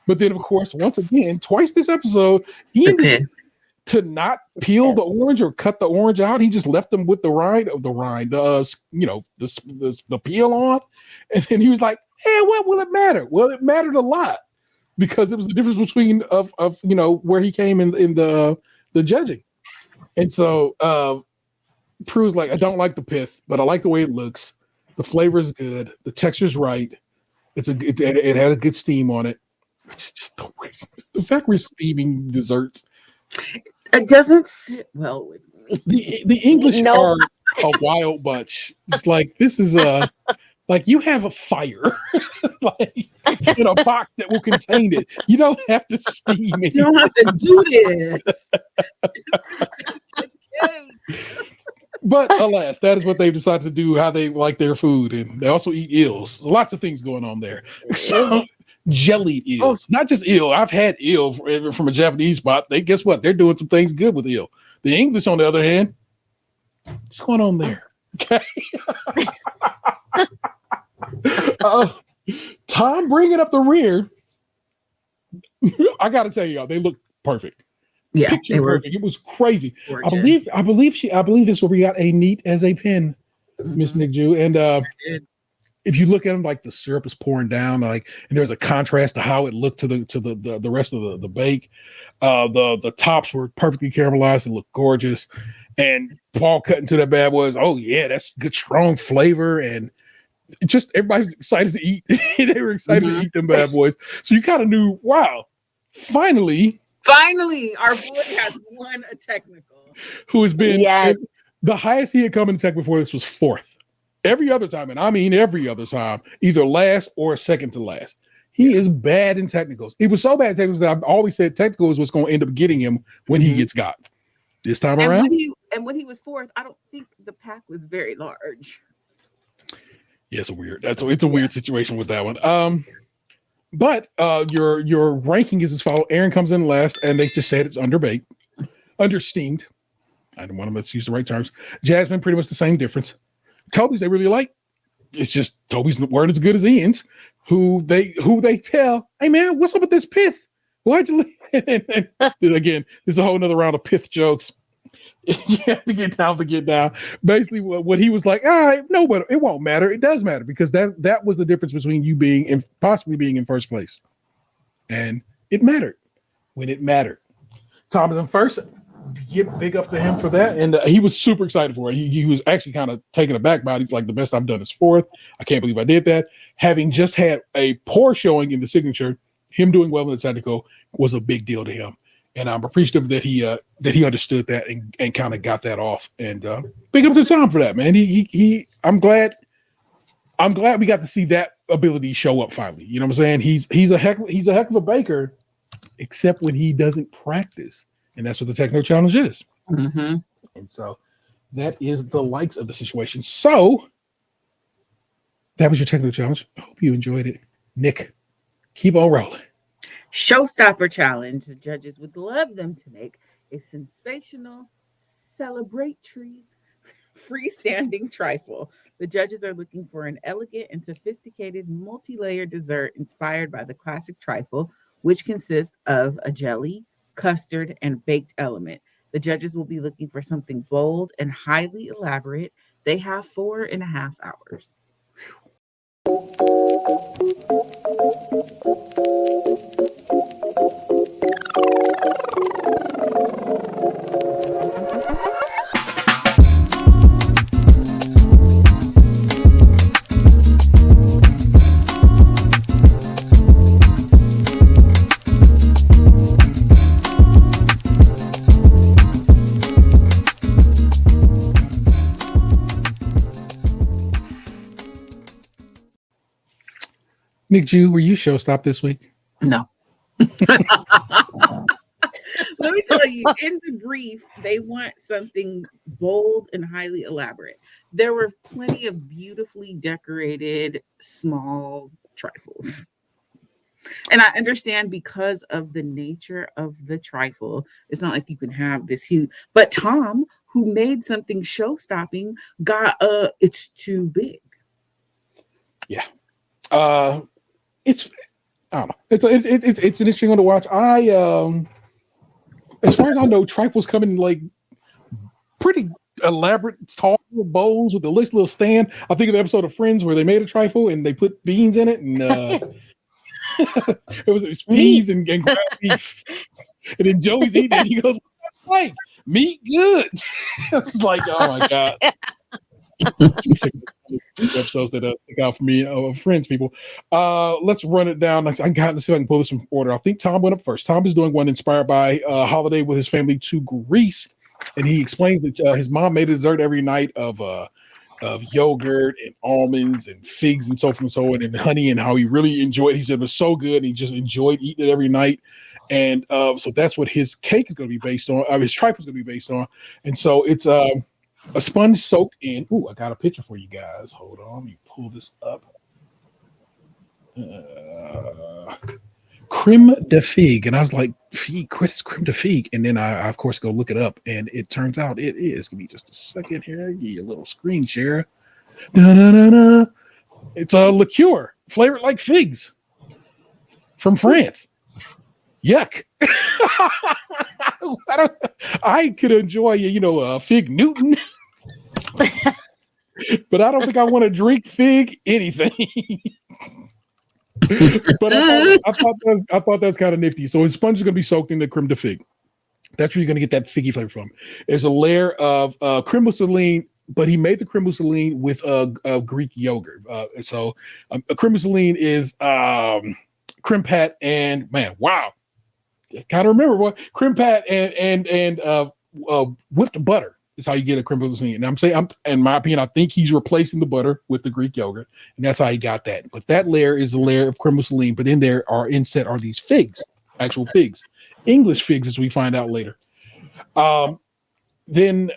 But then, of course, once again, twice this episode, he ended to not peel the orange or cut the orange out. He just left them with the rind, the peel on. And then he was like, hey, what will it matter? Well, it mattered a lot because it was the difference between where he came in the judging. And so Prue's like, I don't like the pith, but I like the way it looks. The flavor is good. The texture's right. It had a good steam on it. It's just the fact we're steaming desserts. It doesn't sit well with me. The English are a wild bunch. It's like this is like you have a fire like in a box that will contain it. You don't have to steam it. You don't have to do this. But alas, that is what they've decided to do, how they like their food. And they also eat eels. Lots of things going on there. So, jellied eels. Not just eel. I've had eel from a Japanese spot. Guess what? They're doing some things good with eel. The English, on the other hand, what's going on there? Okay. Tom bringing up the rear. I got to tell y'all, they look perfect. Yeah, they were perfect. It was crazy. Gorgeous. I believe this is where we got a neat as a pin, Miss Nick Jew. And if you look at them, like the syrup is pouring down, and there's a contrast to how it looked to the rest of the bake. The tops were perfectly caramelized and looked gorgeous. And Paul cut into that bad was, oh yeah, that's good, strong flavor, and just everybody was excited to eat. They were excited to eat them bad boys. So you kind of knew, wow, finally, our boy has won a technical. Who has been the highest he had come in tech before this was fourth. Every other time, and I mean every other time, either last or second to last. He is bad in technicals. He was so bad in technicals that I've always said technical is what's going to end up getting him when he gets got. This time around. When he was fourth, I don't think the pack was very large. Yeah, it's a weird situation with that one. But your ranking is as follows. Aaron comes in last, and they just said it's underbaked, understeamed. I don't want to use the right terms. Jasmine, pretty much the same difference. Toby's they really like. It's just Toby's weren't as good as Ian's, who they tell, hey man, what's up with this pith? Why'd you leave? And again, there's a whole nother round of pith jokes. You have to get down. Basically, what he was like, no, but it won't matter. It does matter because that was the difference between you being and possibly being in first place, and it mattered when it mattered. Tom is in first. Give big up to him for that, and he was super excited for it. He was actually kind of taken aback by it. He's like, the best I've done is fourth. I can't believe I did that. Having just had a poor showing in the signature, him doing well in the technical was a big deal to him. And I'm appreciative that he understood that and kind of got that off. And big up to Tom for that, man. I'm glad we got to see that ability show up finally. You know what I'm saying? He's a heck of a baker, except when he doesn't practice, and that's what the techno challenge is. Mm-hmm. And so that is the likes of the situation. So that was your techno challenge. I hope you enjoyed it, Nick. Keep on rolling. Showstopper challenge. The judges would love them to make a sensational, celebratory, freestanding trifle. The judges are looking for an elegant and sophisticated multi-layered dessert inspired by the classic trifle, which consists of a jelly, custard, and baked element. The judges will be looking for something bold and highly elaborate. They have 4.5 hours. Nick Jew, were you showstop this week? No. Let me tell you, in the brief, they want something bold and highly elaborate. There were plenty of beautifully decorated small trifles. And I understand because of the nature of the trifle, it's not like you can have this huge. But Tom, who made something show-stopping, got it's too big. Yeah. It's I don't know. It's an interesting one to watch. As far as I know, Trifle's coming like pretty elaborate, tall bowls with a nice little stand. I think of the episode of Friends where they made a trifle and they put beans in it, and it was peas and ground beef. And then Joey's eating it. He goes, "What's that like? Meat good." It's like, oh my god. Episodes that stick out for me, Friends people. Let's run it down. I got to see if I can pull this in order. I think Tom went up first. Tom is doing one inspired by a holiday with his family to Greece, and he explains that his mom made a dessert every night of yogurt and almonds and figs and so forth and so on, and honey, and how he really enjoyed it. He said it was so good, and he just enjoyed eating it every night. And so that's what his cake is going to be based on. His trifle is going to be based on. And so it's a sponge soaked in. Ooh, I got a picture for you guys. Hold on. Let me pull this up. Creme de figue. And I was like, figue, Chris, creme de figue. And then I, of course, go look it up. And it turns out it is. Give me just a second here. Give you a little screen share. Da-da-da-da. It's a liqueur flavored like figs from France. Yuck. I could enjoy, a fig Newton, but I don't think I want to drink fig anything. But I thought that's kind of nifty. So his sponge is going to be soaked in the creme de figue. That's where you're going to get that figgy flavor from. There's a layer of creme mousseline, but he made the creme mousseline with Greek yogurt. So a creme mousseline is creme pat, and man, wow. Kind of remember what creme pat and whipped butter is how you get a creme mousseline. And I'm saying, in my opinion, I think he's replacing the butter with the Greek yogurt, and that's how he got that. But that layer is a layer of creme mousseline. But in there are these figs, actual figs, English figs, as we find out later. Then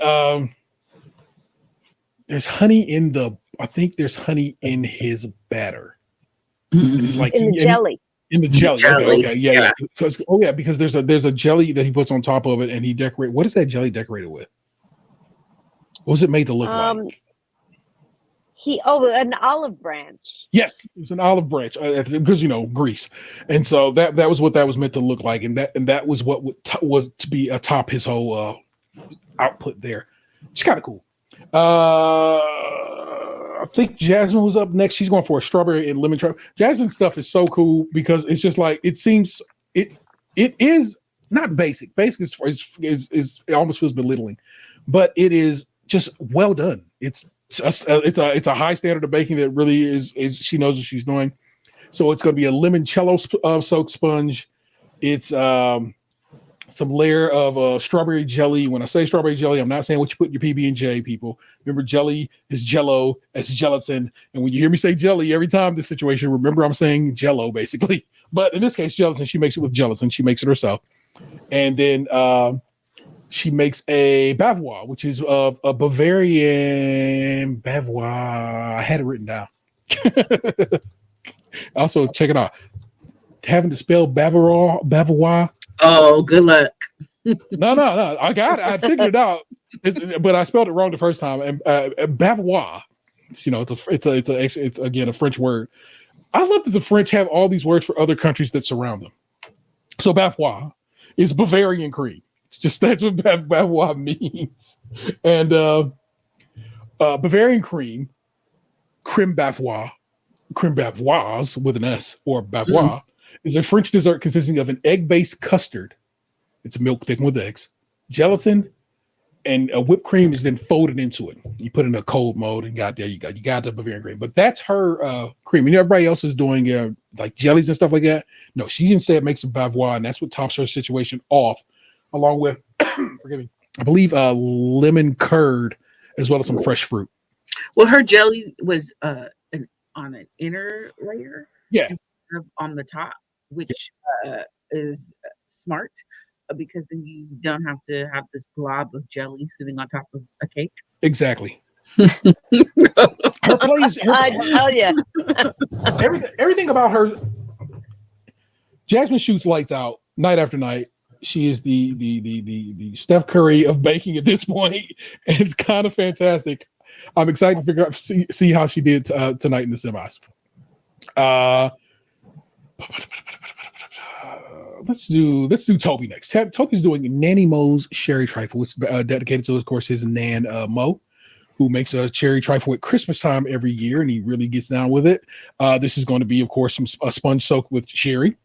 there's honey in there's honey in his batter. It's like in the jelly. In the jelly. Okay, yeah. Because there's a jelly that he puts on top of it, and he decorate. What is that jelly decorated with? What was it made to look like? An olive branch. Yes, it was an olive branch because Greece, and so that was what that was meant to look like, and that was what was to be atop his whole output there. It's kind of cool. I think Jasmine was up next. She's going for a strawberry and lemon trifle. Jasmine's stuff is so cool because it's just like it seems it is not basic. Basic is it almost feels belittling, but it is just well done. It's a high standard of baking that really is she knows what she's doing. So it's going to be a limoncello soaked sponge. It's some layer of strawberry jelly. When I say strawberry jelly, I'm not saying what you put in your PB&J, people. Remember, jelly is jello, it's gelatin. And when you hear me say jelly every time this situation, remember I'm saying jello, basically. But in this case, gelatin, she makes it with gelatin. She makes it herself. And then she makes a bavarois, which is a Bavarian bavarois. I had it written down. Also, check it out. Having to spell bavarois. Oh, good luck. No. I got it. I figured it out, but I spelled it wrong the first time. And bavarois, it's again a French word. I love that the French have all these words for other countries that surround them. So bavarois is Bavarian cream. It's just that's what bavarois means. And Bavarian cream, creme bavarois with an S or bavarois. Is a French dessert consisting of an egg-based custard. It's milk thickened with eggs, gelatin, and a whipped cream is then folded into it. You put it in a cold mode and you got the Bavarian cream. But that's her cream. And everybody else is doing like jellies and stuff like that. No, she instead makes a bavarois, and that's what tops her situation off, along with, forgive me, I believe lemon curd as well as some fresh fruit. Well, her jelly was on an inner layer. Yeah. On the top, which is smart because then you don't have to have this glob of jelly sitting on top of a cake. Exactly. Her plays. I tell you, everything about her. Jasmine shoots lights out night after night. She is the Steph Curry of baking at this point. And it's kind of fantastic. I'm excited to figure out see how she did tonight in the semis. let's do Toby next. Toby's doing Nanny Mo's Sherry Trifle, which is dedicated to, of course, his Nan Mo, who makes a cherry trifle at Christmas time every year, and he really gets down with it. This is going to be, of course, a sponge soaked with sherry.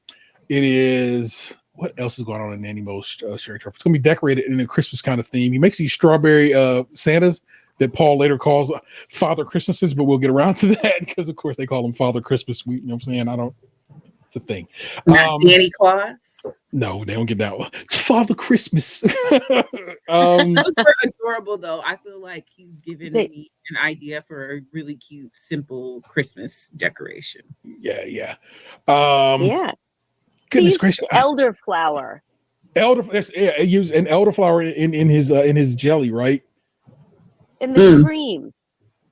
It is, what else is going on in Nanny Mo's sherry trifle? It's going to be decorated in a Christmas kind of theme. He makes these strawberry Santas that Paul later calls Father Christmases, but we'll get around to that because, of course, they call them Father Christmas. You know what I'm saying? It's a thing. Not Santa Claus? No, they don't get that one. It's Father Christmas. Those were adorable, though. I feel like he's given me an idea for a really cute, simple Christmas decoration. Yeah. Yeah. Goodness gracious. Elderflower. He used an elderflower in his jelly, right? In the cream.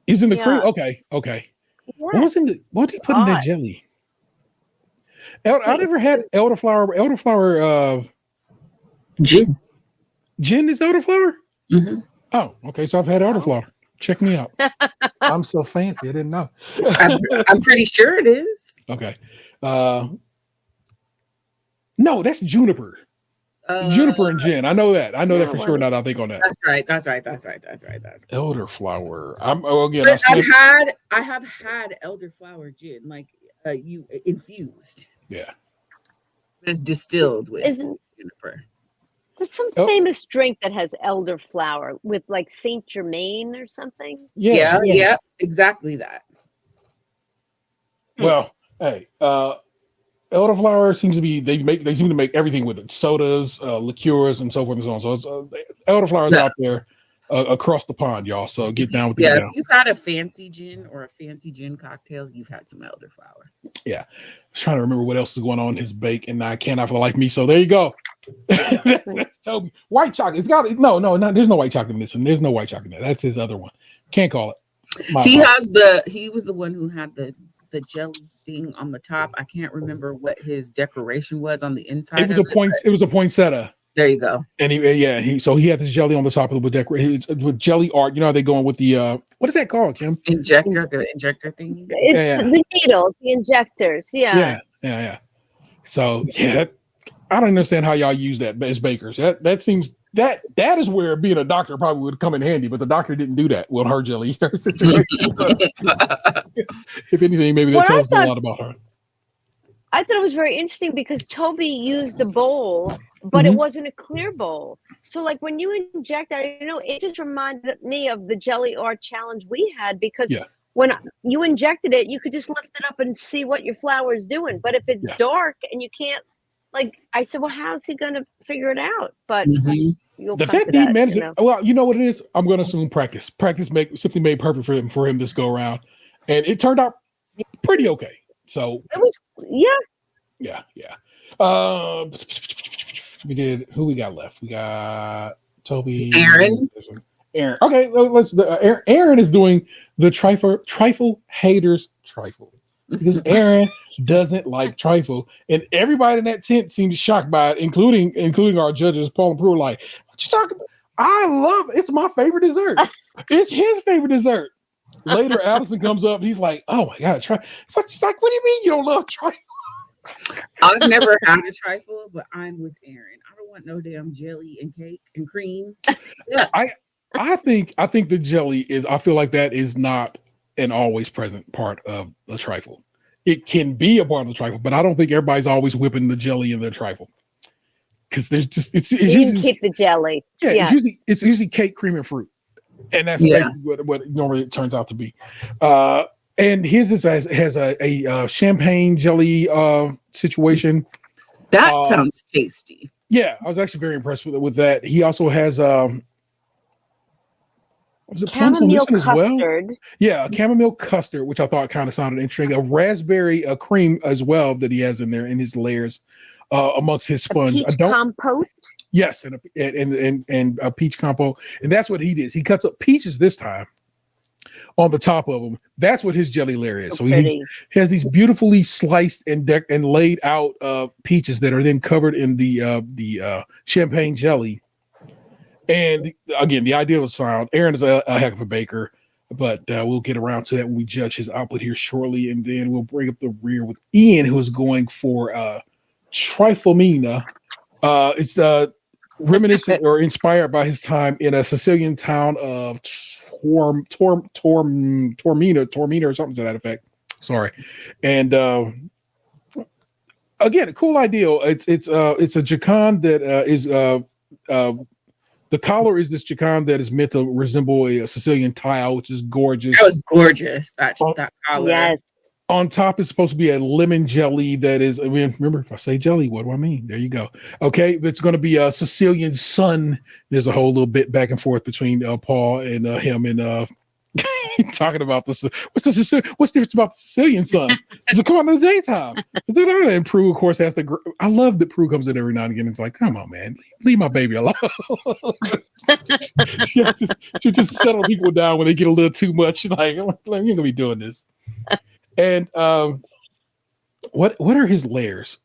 He's in the cream. Okay. Yeah. What did he put in that jelly? I never had elderflower. Elderflower. Gin. Gin is elderflower? Mm-hmm. Oh, okay. So I've had elderflower. Check me out. I'm so fancy. I didn't know. I'm pretty sure it is. Okay. No, that's juniper. Juniper and gin. I know that. That for sure. Now that I think on that. That's right. Elderflower. I have had elderflower gin, like you infused. Yeah. It's distilled with juniper. There's some famous drink that has elderflower with like Saint Germain or something. Yeah, exactly that. Well, hey, elderflower seems to be they seem to make everything with it: sodas, liqueurs, and so forth and so on. So it's elderflower is out there across the pond, y'all. So get down with it. Yeah, if you've had a fancy gin or a fancy gin cocktail, you've had some elderflower. Yeah, I was trying to remember what else is going on in his bake, and I cannot for the life of me. So there you go. That's Toby. White chocolate. It's got no. There's no white chocolate in this one. There's no white chocolate in there. That's his other one. Can't call it. He was the one who had the jelly thing on the top. I can't remember what his decoration was on the inside. It was a poinsettia. There you go. And he had this jelly on the top of the decoration with jelly art. You know how they going with the what is that called, Kim? Injector thing. It's the needles, the injectors. Yeah. So I don't understand how y'all use that as bakers. That seems that is where being a doctor probably would come in handy, but the doctor didn't do that with her jelly situation. So, if anything, maybe that tells us a lot about her. I thought it was very interesting because Toby used the bowl, but it wasn't a clear bowl. So like when you inject that, it just reminded me of the jelly art challenge we had because when you injected it, you could just lift it up and see what your flour is doing. But if it's dark and you can't, like I said, well, how's he going to figure it out? But the fact that he managed it, well, you know what it is? I'm going to assume practice. Practice simply made perfect for him this go around. And it turned out pretty okay. So it was, yeah. Who we got left? We got Toby. Aaron. Okay, let's. Aaron is doing the trifle haters trifle because Aaron doesn't like trifle, and everybody in that tent seems shocked by it, including our judges, Paul and Prue. Are like, what you talking about? I love it. It's my favorite dessert. It's his favorite dessert. Later, Allison comes up and he's like, "Oh my god, trifle!" What do you mean you don't love trifle? I've never had a trifle, but I'm with Aaron. I don't want no damn jelly and cake and cream. Yeah, I think the jelly is. I feel like that is not an always present part of the trifle. It can be a part of the trifle, but I don't think everybody's always whipping the jelly in their trifle because there's just it's usually keep the jelly. Yeah, it's usually cake, cream, and fruit, and that's basically what normally it turns out to be. And his has a champagne jelly situation. That sounds tasty. Yeah, I was actually very impressed with that. He also has was it chamomile custard? Well? Yeah, a chamomile custard, which I thought kind of sounded interesting. A raspberry cream as well that he has in there in his layers amongst his sponge. A peach compote. Yes, and a peach compote, and that's what he did. He cuts up peaches this time on the top of them. That's what his jelly layer is. So he has these beautifully sliced and laid out peaches that are then covered in the champagne jelly. And again, the idea was sound. Aaron is a heck of a baker. but we'll get around to that when we judge his output here shortly, and then we'll bring up the rear with Ian, who is going for Trifle. It's reminiscent or inspired by his time in a Sicilian town of Tormina or something to that effect. Sorry, and again, a cool idea. It's a jacon that is the collar is this jacon that is meant to resemble a Sicilian tile, which is gorgeous. That was gorgeous. That collar. Yes. On top is supposed to be a lemon jelly that is, I mean, remember, if I say jelly, what do I mean? There you go. Okay, it's going to be a Sicilian sun. There's a whole little bit back and forth between Paul and him and talking about this. What's the difference about the Sicilian sun? Does it come out in the daytime? And Prue, of course, has to. I love that Prue comes in every now and again. It's like, come on, man, leave my baby alone. she'll just settle people down when they get a little too much. Like, you're gonna be doing this. And what are his layers?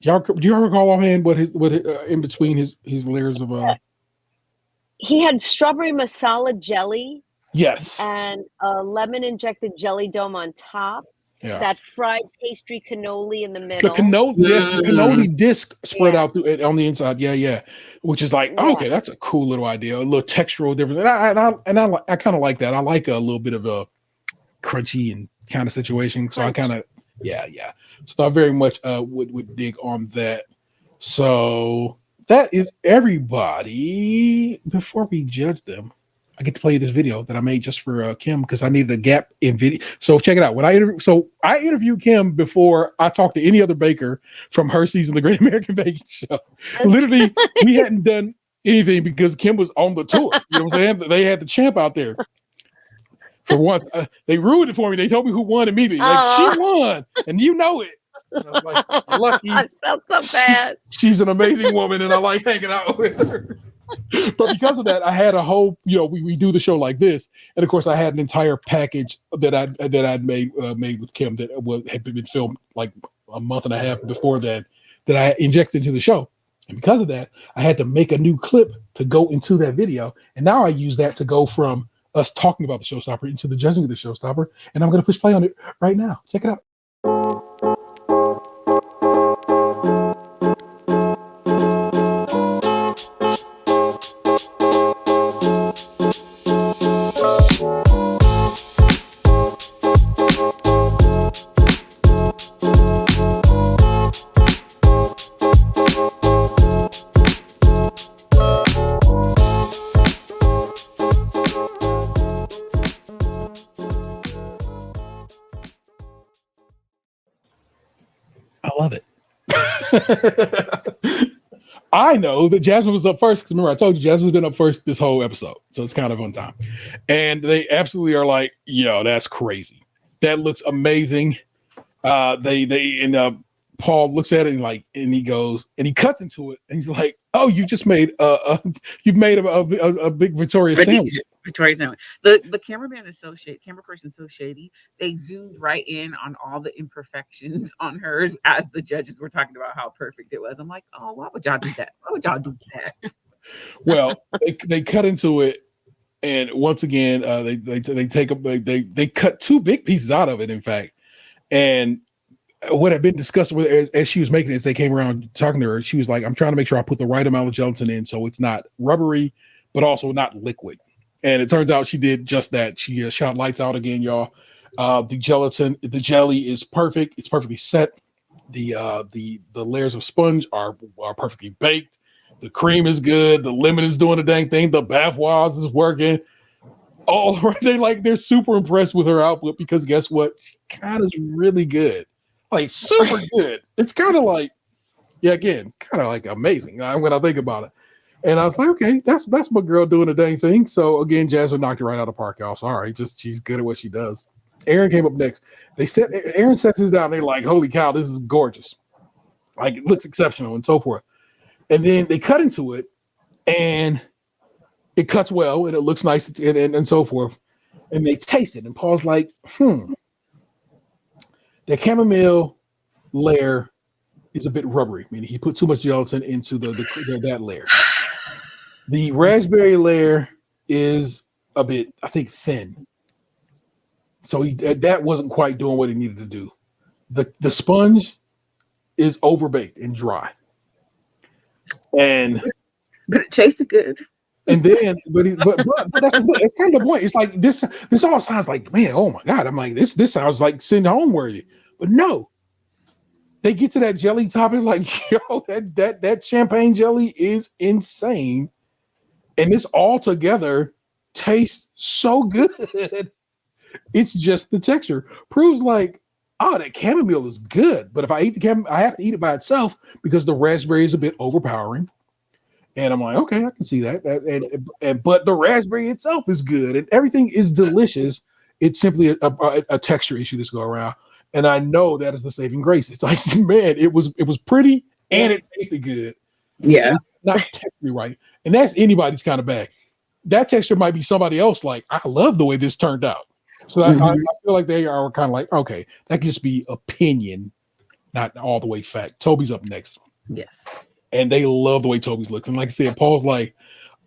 Do y'all recall offhand what in between his layers of He had strawberry masala jelly. Yes. And a lemon injected jelly dome on top. Yeah. That fried pastry cannoli in the middle. The cannoli disc spread out on the inside. Yeah. Which is like, okay, that's a cool little idea. A little textural difference. And I kind of like that. I like a little bit of a crunchy and kind of situation. So I kind of, yeah. So I very much would dig on that. So that is everybody. Before we judge them, I get to play this video that I made just for Kim because I needed a gap in video. So check it out. I interviewed Kim before I talked to any other baker from her season, The Great American Baking Show. Literally, we hadn't done anything because Kim was on the tour. You know what I'm saying? They had the champ out there. For once, they ruined it for me. They told me who won immediately. Like, she won, and you know it. And I was like, lucky. I felt so bad. She's an amazing woman, and I like hanging out with her. But because of that, I had a whole, we do the show like this, and of course, I had an entire package that I'd made with Kim that had been filmed like a month and a half before that I injected into the show. And because of that, I had to make a new clip to go into that video, and now I use that to go from us talking about the Showstopper into the judging of the Showstopper, and I'm going to push play on it right now. Check it out. I love it. I know that Jasmine was up first because remember I told you Jasmine's been up first this whole episode, so it's kind of on time. And they absolutely are like, "Yo, that's crazy. That looks amazing." Paul looks at it and he goes and he cuts into it and he's like, "Oh, you just made a big Victoria sandwich." Victoria sandwich. The camera person so shady. They zoomed right in on all the imperfections on hers as the judges were talking about how perfect it was. I'm like, oh, why would y'all do that? Why would y'all do that? Well, they cut into it, and once again, they cut two big pieces out of it. In fact, and what had been discussed with her as she was making it, as they came around talking to her, she was like, "I'm trying to make sure I put the right amount of gelatin in, so it's not rubbery, but also not liquid." And it turns out she did just that. She shot lights out again, y'all. The jelly is perfect. It's perfectly set. The layers of sponge are perfectly baked. The cream is good. The lemon is doing the dang thing. The bathwash is working. All right, they're super impressed with her output because guess what? She kind of is really good, like super good. It's kind of like, kind of like amazing when I think about it. And I was like, okay, that's my girl doing the dang thing. So again, Jasmine knocked it right out of the park, y'all. Sorry, she's good at what she does. Aaron came up next. Aaron sets his down. They're like, holy cow, this is gorgeous. Like it looks exceptional and so forth. And then they cut into it, and it cuts well, and it looks nice and so forth. And they taste it, and Paul's like, the chamomile layer is a bit rubbery, meaning he put too much gelatin into that layer. The raspberry layer is a bit, I think, thin. So that wasn't quite doing what he needed to do. The sponge is overbaked and dry. And but it tasted good. And then, but that's kind of the point. It's like this all sounds like, man, oh my God. I'm like, this sounds like send home worthy. But no, they get to that jelly topping, like, yo, that champagne jelly is insane. And this all together tastes so good. It's just the texture. Prue's like, oh, that chamomile is good. But if I eat the chamomile, I have to eat it by itself because the raspberry is a bit overpowering. And I'm like, okay, I can see that. But the raspberry itself is good, and everything is delicious. It's simply a texture issue this go around, and I know that is the saving grace. It's like, man, it was pretty and it tasted good. Yeah, not texturally right, and that's anybody's kind of bag. That texture might be somebody else. Like, I love the way this turned out. So I feel like they are kind of like, okay, that can just be opinion, not all the way fact. Toby's up next. Yes. And they love the way Toby's looks. And like I said, Paul's like,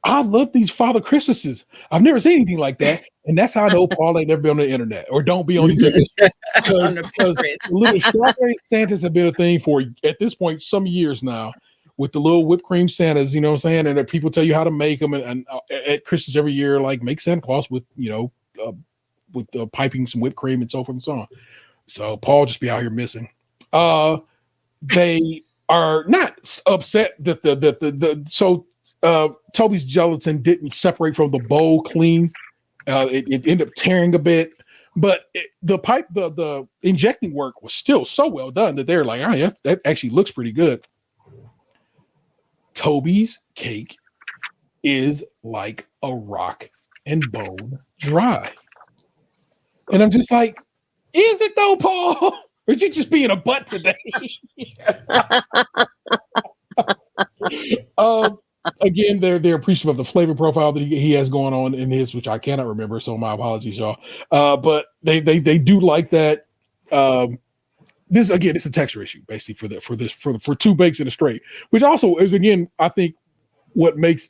I love these Father Christmases. I've never seen anything like that. And that's how I know Paul ain't never been on the internet or don't be on these because little strawberry Santas have been a thing for, at this point, some years now, with the little whipped cream Santas, you know what I'm saying? And people tell you how to make them. And at Christmas every year, like, make Santa Claus with, with piping some whipped cream and so forth and so on. So Paul just be out here missing. They are not upset that so Toby's gelatin didn't separate from the bowl clean. It ended up tearing a bit, but the injecting work was still so well done that they're like, oh yeah, that actually looks pretty good. Toby's cake is like a rock and bone dry. And I'm just like, is it though, Paul? Or is you just being a butt today? Again, they're appreciative of the flavor profile that he has going on in his, which I cannot remember. So my apologies, y'all. But they do like that. This again, it's a texture issue basically for two bakes in a straight, which also is, again, I think what makes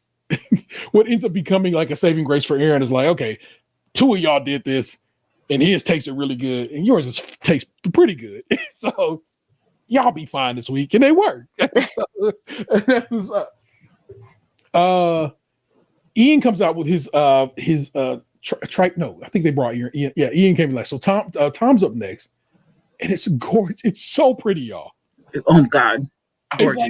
what ends up becoming like a saving grace for Aaron is like, okay, two of y'all did this. And his tasted really good, and yours tastes pretty good. So y'all be fine this week, and they work. Ian comes out with his no, I think they brought Ian. Yeah, Ian came last. So Tom's up next, and it's gorgeous. It's so pretty, y'all. Oh God, gorgeous.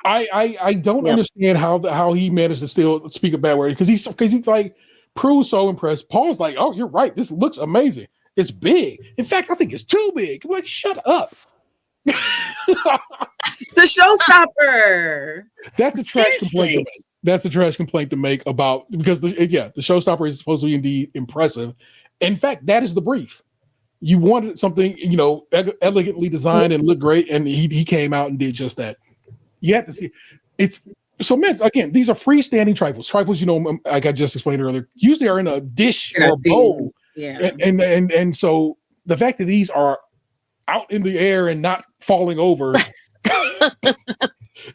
Like, I don't understand how he managed to still speak a bad word because he's like. Prue's so impressed. Paul's like, oh, you're right. This looks amazing. It's big. In fact, I think it's too big. I'm like, shut up. The Showstopper. That's a trash complaint to make. That's a trash complaint to make about, because the Showstopper is supposed to be indeed impressive. In fact, that is the brief. You wanted something, elegantly designed and look great, and he came out and did just that. You have to see. So, man, again, these are freestanding trifles. Trifles, like I just explained earlier, usually are in a dish or a bowl. Yeah. And so the fact that these are out in the air and not falling over,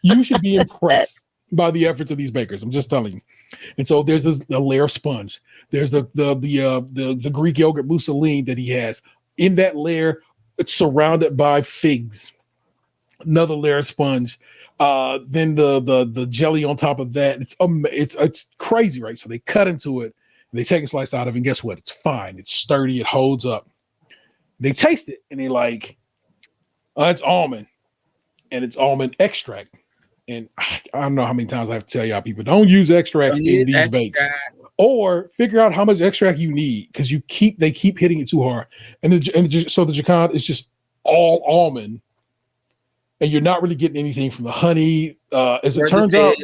you should be impressed by the efforts of these bakers. I'm just telling you. And so there's the layer of sponge. There's the Greek yogurt mousseline that he has. In that layer, it's surrounded by figs. Another layer of sponge. Then the jelly on top of that. It's crazy, right? So they cut into it, and they take a slice out of it, and guess what? It's fine. It's sturdy. It holds up. They taste it, and they're like, oh, it's almond, and it's almond extract. And I don't know how many times I have to tell y'all, people, don't use extracts in these bakes, or figure out how much extract you need, because they keep hitting it too hard, so the jacquard is just all almond. And you're not really getting anything from the honey. As it turns out,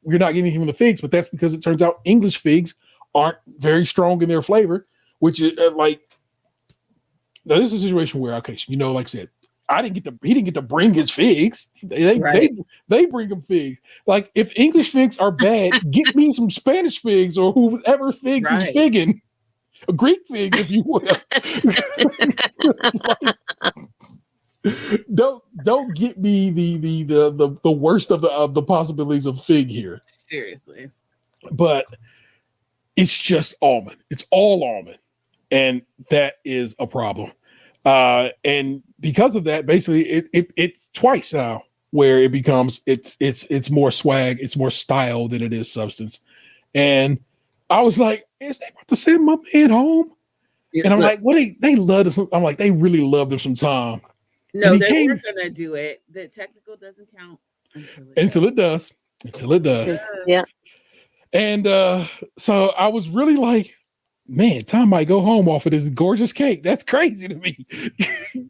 you're not getting anything from the figs, but that's because it turns out English figs aren't very strong in their flavor, which is now this is a situation where, okay, like I said, he didn't get to bring his figs. They bring him figs. Like, if English figs are bad, get me some Spanish figs or whoever figs is figging. Greek figs, if you will. Don't get me the worst of the possibilities of fig here. Seriously. But it's just almond. It's all almond. and that is a problem. And because of that, basically, it's twice now where it becomes it's more swag, it's more style than it is substance. And I was like, is they about to send my man home? And I'm like, what they love him. I'm like, they really loved him some time. No, they weren't gonna do it. The technical doesn't count until it does. Until it does. Yeah. And so I was really like, man, Tom might go home off of this gorgeous cake. That's crazy to me.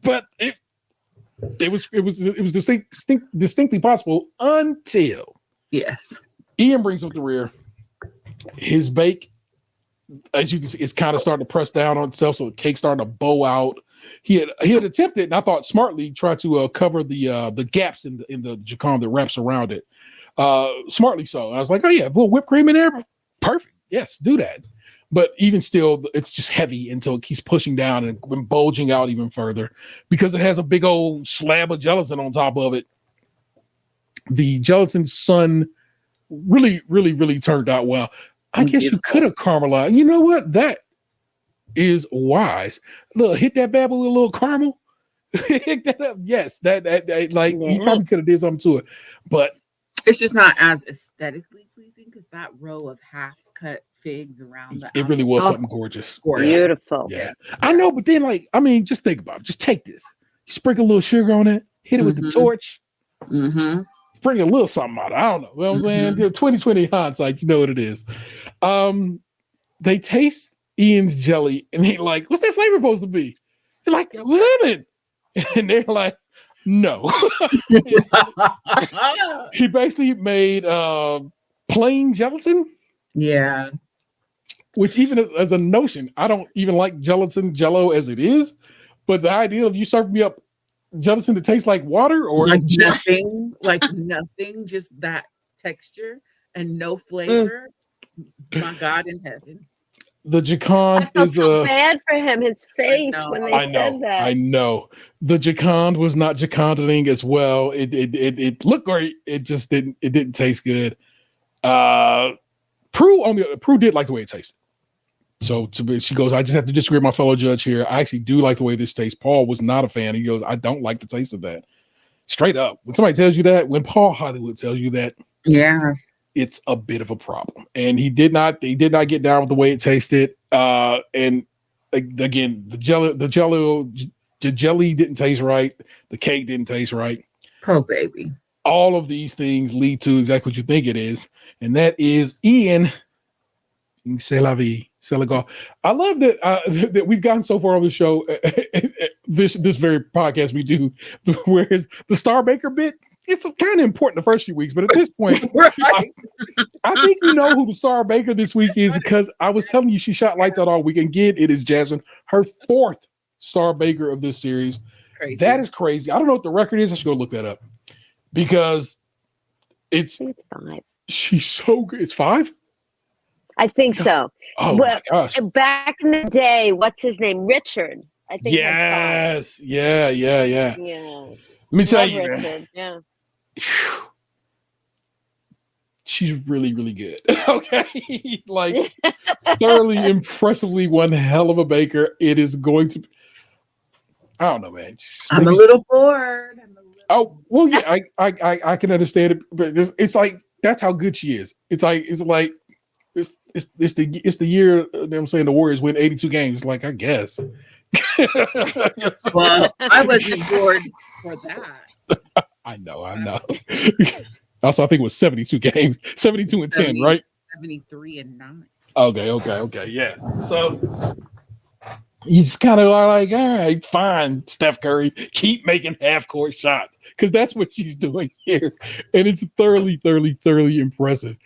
But it was distinctly possible until Ian brings up the rear. His bake, as you can see, it's kind of starting to press down on itself, so the cake's starting to bow out. He had attempted, and I thought smartly, try to cover the gaps in the jacquard that wraps around it. Smartly so. And I was like, oh yeah, a little whipped cream in there, perfect. Yes, do that. But even still, it's just heavy until it keeps pushing down and bulging out even further because it has a big old slab of gelatin on top of it. The gelatin sun really, really, really turned out well. I guess you could have caramelized. You know what? That is wise. Look, hit that bad boy with a little caramel. Hit that up. Yes, that like he probably could have did something to it, but it's just not as aesthetically pleasing because that row of half-cut figs around the it really was something gorgeous. Beautiful. Yeah, I know, but then like I mean, just think about it. Just take this. You sprinkle a little sugar on it, hit it with the torch. Bring a little something out. I don't know. You know what I'm saying? 2020 hindsight, you know what it is. They taste Ian's jelly and they like, what's that flavor supposed to be? They're like lemon. And they're like, no. He basically made plain gelatin. Yeah. Which even as a notion, I don't even like gelatin jello as it is. But the idea of you serving me up gelatin that tastes like water or like nothing, just that texture and no flavor. My God in heaven. The jacquard I felt is so bad for him, his face when they said that. I know. The jacquard was not jacquarding as well. It looked great. It just didn't taste good. Prue did like the way it tasted. So she goes, I just have to disagree with my fellow judge here. I actually do like the way this tastes. Paul was not a fan. He goes, I don't like the taste of that. Straight up. When somebody tells you that, when Paul Hollywood tells you that, it's a bit of a problem. And he did not get down with the way it tasted. And again, the jelly didn't taste right. The cake didn't taste right. Oh, baby. All of these things lead to exactly what you think it is. And that is Ian. C'est la vie. I love that that we've gotten so far on the show, this very podcast we do, whereas the Star Baker bit, it's kind of important the first few weeks, but at this point, I think you know who the Star Baker this week is because I was telling you she shot lights out all week. Again, it is Jasmine, her 4th Star Baker of this series. Crazy. That is crazy. I don't know what the record is. I should go look that up because it's 5. She's so good. It's 5? I think so. Oh my gosh. Back in the day, what's his name? Richard. I think. Yes. Yeah. Yeah. Let me tell you, Richard. Yeah. She's really, really good. Okay. Like thoroughly, impressively one hell of a baker. It is going to be, I don't know, man. I'm a little bored. Oh, well, yeah, I can understand it, but it's like that's how good she is. It's like it's the year I'm saying the Warriors win 82 games. Like, I guess. Well, I wasn't bored for that. I know. Also, I think it was 72 games, 72 and 10, right? 73 and 9. Okay, yeah. So you just kind of are like, all right, fine, Steph Curry, keep making half-court shots because that's what she's doing here, and it's thoroughly impressive.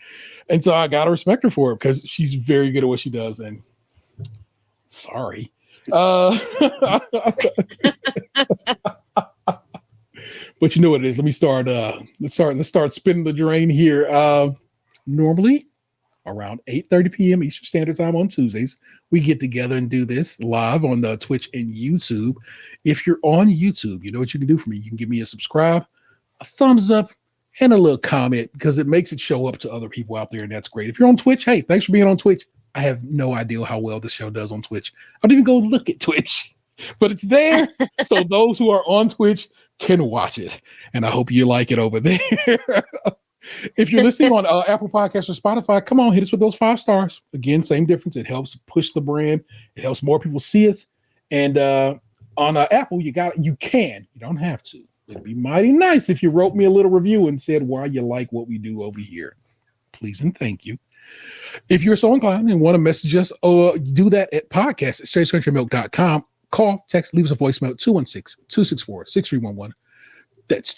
And so I gotta respect her for it because she's very good at what she does. And sorry, but you know what it is. Let me start. Let's start spinning the drain here. Normally, around 8:30 p.m. Eastern Standard Time on Tuesdays, we get together and do this live on the Twitch and YouTube. If you're on YouTube, you know what you can do for me. You can give me a subscribe, a thumbs up, and a little comment because it makes it show up to other people out there, and that's great. If you're on Twitch, hey, thanks for being on Twitch. I have no idea how well the show does on Twitch. I don't even go look at Twitch, but it's there. So those who are on Twitch can watch it. And I hope you like it over there. If you're listening on Apple Podcasts or Spotify, come on, hit us with those 5 stars. Again, same difference. It helps push the brand. It helps more people see us. And on Apple, you can. You don't have to. It'd be mighty nice if you wrote me a little review and said why you like what we do over here. Please and thank you. If you're so inclined and want to message us, do that at podcast@strangecountryMilk.com. Call, text, leave us a voicemail, 216-264-6311. That's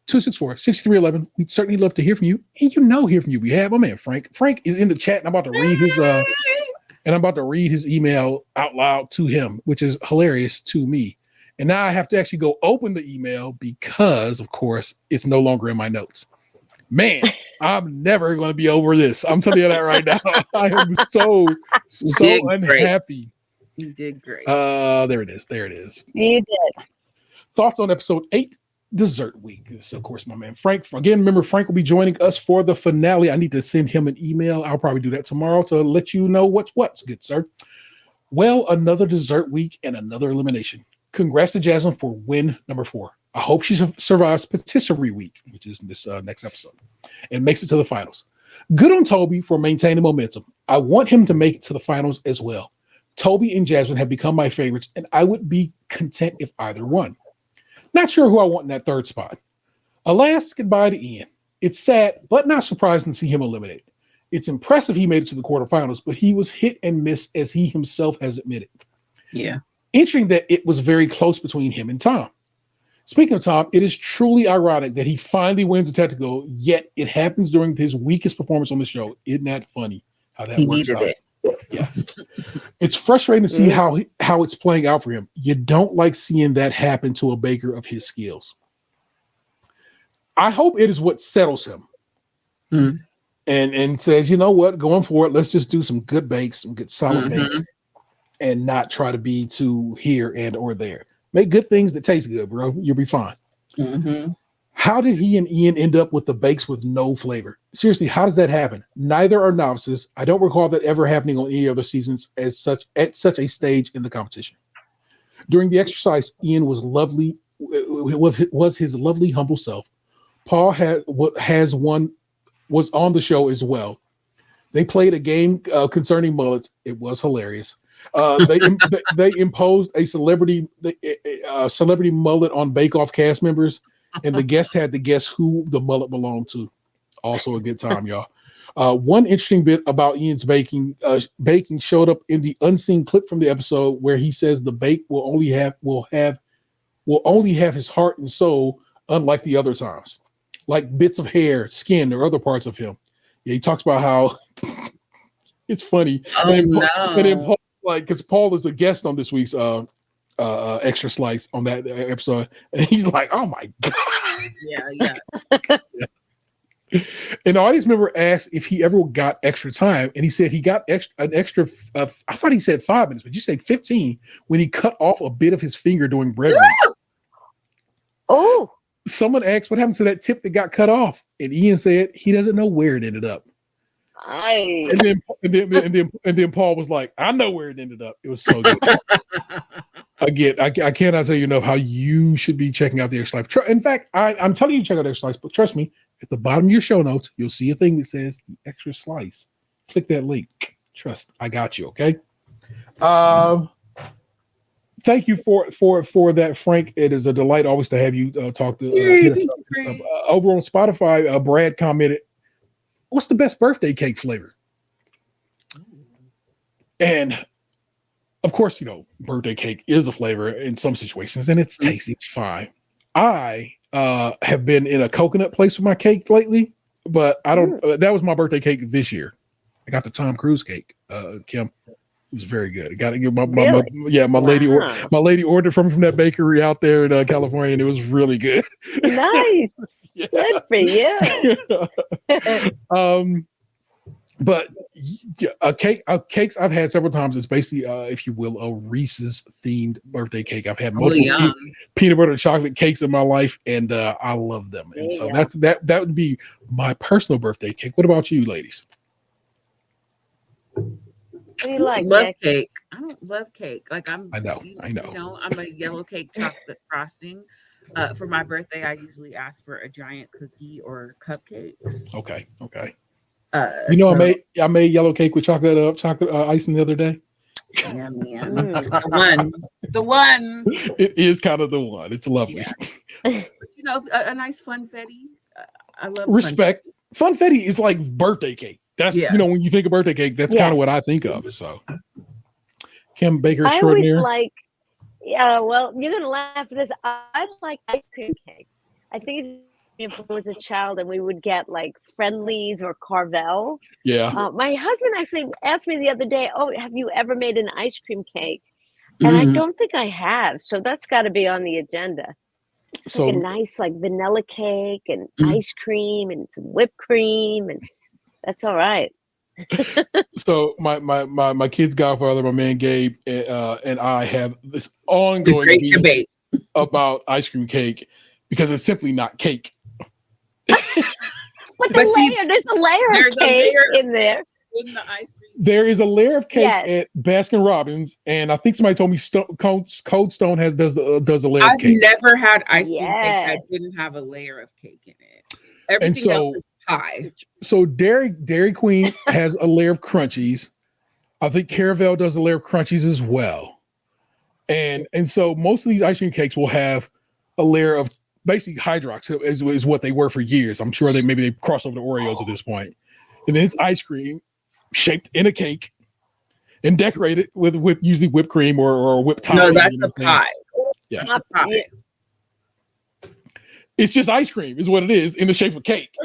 216-264-6311. We'd certainly love to hear from you. And hear from you. We have my man Frank. Frank is in the chat, and I'm about to read his email out loud to him, which is hilarious to me. And now I have to actually go open the email because, of course, it's no longer in my notes. Man, I'm never going to be over this. I'm telling you that right now. I am so unhappy. You did great. There it is. You did. Thoughts on episode 8, Dessert Week. This is, of course, my man Frank. Again, remember, Frank will be joining us for the finale. I need to send him an email. I'll probably do that tomorrow to let you know what's good, sir. Well, another dessert week and another elimination. Congrats to Jasmine for win number 4. I hope she survives Patisserie Week, which is this next episode, and makes it to the finals. Good on Toby for maintaining momentum. I want him to make it to the finals as well. Toby and Jasmine have become my favorites, and I would be content if either won. Not sure who I want in that 3rd spot. Alas, goodbye to Ian. It's sad, but not surprising to see him eliminated. It's impressive he made it to the quarterfinals, but he was hit and miss, as he himself has admitted. Yeah. Interesting that it was very close between him and Tom. Speaking of Tom, it is truly ironic that he finally wins the technical, yet it happens during his weakest performance on the show. Isn't that funny how that works out? Yeah. It's frustrating to see how it's playing out for him. You don't like seeing that happen to a baker of his skills. I hope it is what settles him. And says, you know what, going forward, let's just do some good bakes, some good solid bakes, and not try to be too here and or there. Make good things that taste good, bro. You'll be fine. How did he and Ian end up with the bakes with no flavor? Seriously, how does that happen? Neither are novices. I don't recall that ever happening on any other seasons at such a stage in the competition. During the exercise, Ian was lovely. Was his lovely, humble self. Paul was on the show as well. They played a game concerning mullets. It was hilarious. They imposed a celebrity mullet on Bake Off cast members, and the guest had to guess who the mullet belonged to. Also a good time, y'all. One interesting bit about Ian's baking showed up in the unseen clip from the episode where he says the bake will only have his heart and soul, unlike the other times, like bits of hair, skin, or other parts of him. Yeah, he talks about how it's funny. No. Because Paul is a guest on this week's extra slice on that episode, and he's like, "Oh my god!" Yeah. An audience member asked if he ever got extra time, and he said he got an extra. I thought he said 5 minutes, but you said 15 when he cut off a bit of his finger doing bread. Oh! Someone asked what happened to that tip that got cut off, and Ian said he doesn't know where it ended up. And then Paul was like, "I know where it ended up." It was so good. Again, I cannot tell you enough how you should be checking out the Extra Life. In fact, I'm telling you to check out Extra Slice, but trust me, at the bottom of your show notes, you'll see a thing that says the Extra Slice. Click that link. Trust, I got you. Okay. Thank you for that, Frank. It is a delight always to have you talk to. Over on Spotify, Brad commented, "What's the best birthday cake flavor?" And of course, birthday cake is a flavor in some situations, and it's tasty. It's fine. I have been in a coconut place with my cake lately, but I don't. That was my birthday cake this year. I got the Tom Cruise cake, Kim. It was very good. I got to give my lady ordered from that bakery out there in California, and it was really good. Nice. Yeah. Good for you. But cakes I've had several times is basically, if you will, a Reese's themed birthday cake. I've had multiple peanut butter and chocolate cakes in my life, and I love them. And so that would be my personal birthday cake. What about you, ladies? What do you like, love Nick? cake. I don't love cake. Like I know. You know, I'm a yellow cake chocolate frosting. For my birthday, I usually ask for a giant cookie or cupcakes. Okay. So, I made yellow cake with chocolate icing the other day. yeah, man, Mm. it's the one. It's the one. It is kind of the one. It's lovely. Yeah. But, you know, a nice funfetti. I love Respect. Funfetti is like birthday cake. That's when you think of birthday cake, that's kind of what I think of. So, Kim Baker I always extraordinaire. like. Yeah, well, you're gonna laugh at this. I like ice cream cake. I think if I was a child and we would get like Friendlies or Carvel. Yeah. My husband actually asked me the other day, "Oh, have you ever made an ice cream cake?" And I don't think I have. So that's got to be on the agenda. It's like a nice like vanilla cake and ice cream and some whipped cream, and that's all right. So my kid's godfather, my man Gabe, and I have this ongoing debate about ice cream cake because it's simply not cake. But there's a layer of cake in there. In the ice cream. There is a layer of cake at Baskin Robbins, and I think somebody told me Cold Stone does a layer of cake. I've never had ice cream cake that didn't have a layer of cake in it. Everything else is pie. So Dairy Queen has a layer of crunchies. I think Caravel does a layer of crunchies as well. And so most of these ice cream cakes will have a layer of basically Hydrox is what they were for years. I'm sure they crossed over to Oreos at this point. And then it's ice cream shaped in a cake and decorated with usually whipped cream or whipped topping. No, that's a pie. Yeah. Not pie. It's just ice cream is what it is in the shape of cake.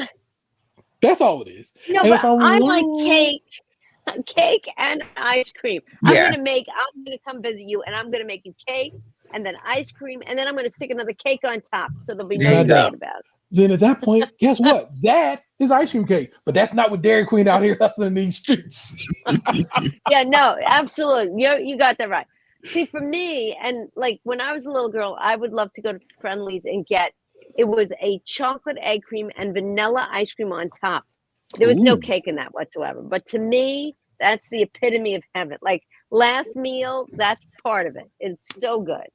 That's all it is. No, and but I like cake and ice cream. I'm gonna come visit you and I'm gonna make you cake and then ice cream and then I'm gonna stick another cake on top so there'll be no debate about it. Then at that point, guess what? That is ice cream cake. But that's not what Dairy Queen out here hustling these streets. Yeah, no, absolutely. You got that right. See, for me, and like when I was a little girl, I would love to go to Friendlies and it was a chocolate egg cream and vanilla ice cream on top. There was no cake in that whatsoever. But to me, that's the epitome of heaven. Like last meal, that's part of it. It's so good.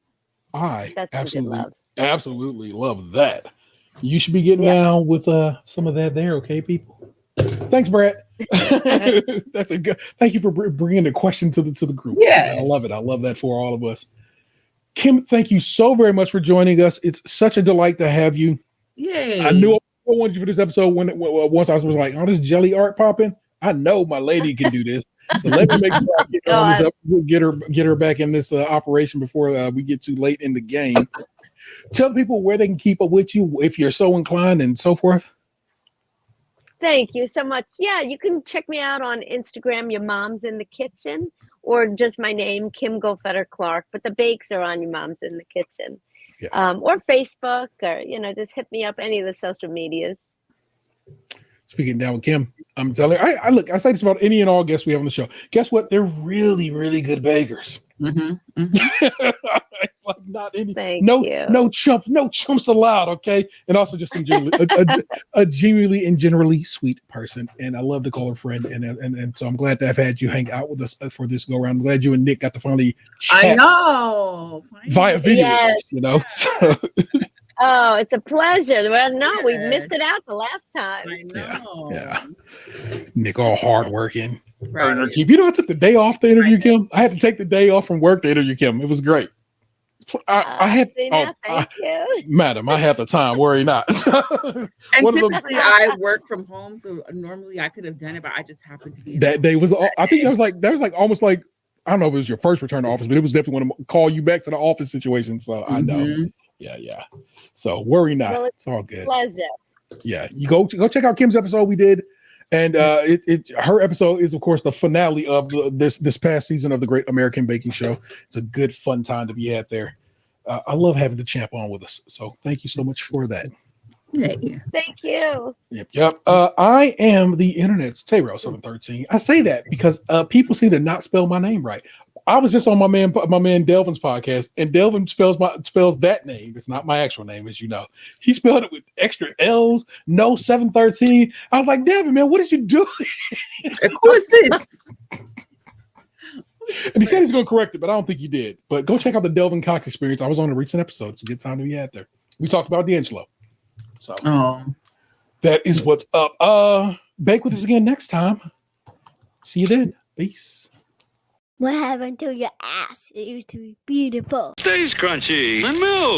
I absolutely love that. You should be getting down with some of that there, okay, people? Thanks, Brett. That's a good. Thank you for bringing the question to the group. Yeah, I love it. I love that for all of us. Kim, thank you so very much for joining us. It's such a delight to have you. Yay! I knew I wanted you for this episode once I was like, "Oh, this jelly art popping." I know my lady can do this. So let me make sure I get her on this get her back in this operation before we get too late in the game. Tell people where they can keep up with you if you're so inclined and so forth. Thank you so much. Yeah, you can check me out on Instagram, Your Mom's in the Kitchen, or just my name, Kim Goldfeder-Clarke. But the bakes are on Your Mom's in the Kitchen. Yeah. Or Facebook, or, just hit me up any of the social medias. Speaking down with Kim, I'm telling you, I say this about any and all guests we have on the show. Guess what? They're really, really good bakers. Mm-hmm. Mm-hmm. Like not any, Thank no chumps allowed. Okay, and also just a genuinely and generally sweet person, and I love to call her friend, and so I'm glad to have had you hang out with us for this go around. I'm glad you and Nick got to finally chat. I know via video, So. Oh, it's a pleasure. Well, no, we missed it out the last time. I know. Yeah. Nick all hardworking. Right. I took the day off to interview Kim. I had to take the day off from work to interview Kim. It was great. I had thank you. Madam, I have the time. Worry not. And typically I work from home, so normally I could have done it, but I just happened to be that day was I think that was like almost like, I don't know if it was your first return to office, but it was definitely one to call you back to the office situation. So I know. Yeah. So worry not. Well, it's all good. Pleasure. Yeah. You go check out Kim's episode we did. And her episode is, of course, the finale of this past season of the Great American Baking Show. It's a good, fun time to be at there. I love having the champ on with us. So thank you so much for that. Hey. Thank you. Yep. I am the internet's Tayrail713. I say that because people seem to not spell my name right. I was just on my man Delvin's podcast, and Delvin spells that name. It's not my actual name, as you know. He spelled it with extra L's, no 713. I was like, Delvin, man, what did you do? Who is this? And he said he's going to correct it, but I don't think he did. But go check out the Delvin Cox Experience. I was on a recent episode. It's a good time to be out there. We talked about D'Angelo. So that is what's up. Bake with us again next time. See you then. Peace. What happened to your ass? It used to be beautiful. Stays crunchy and milk.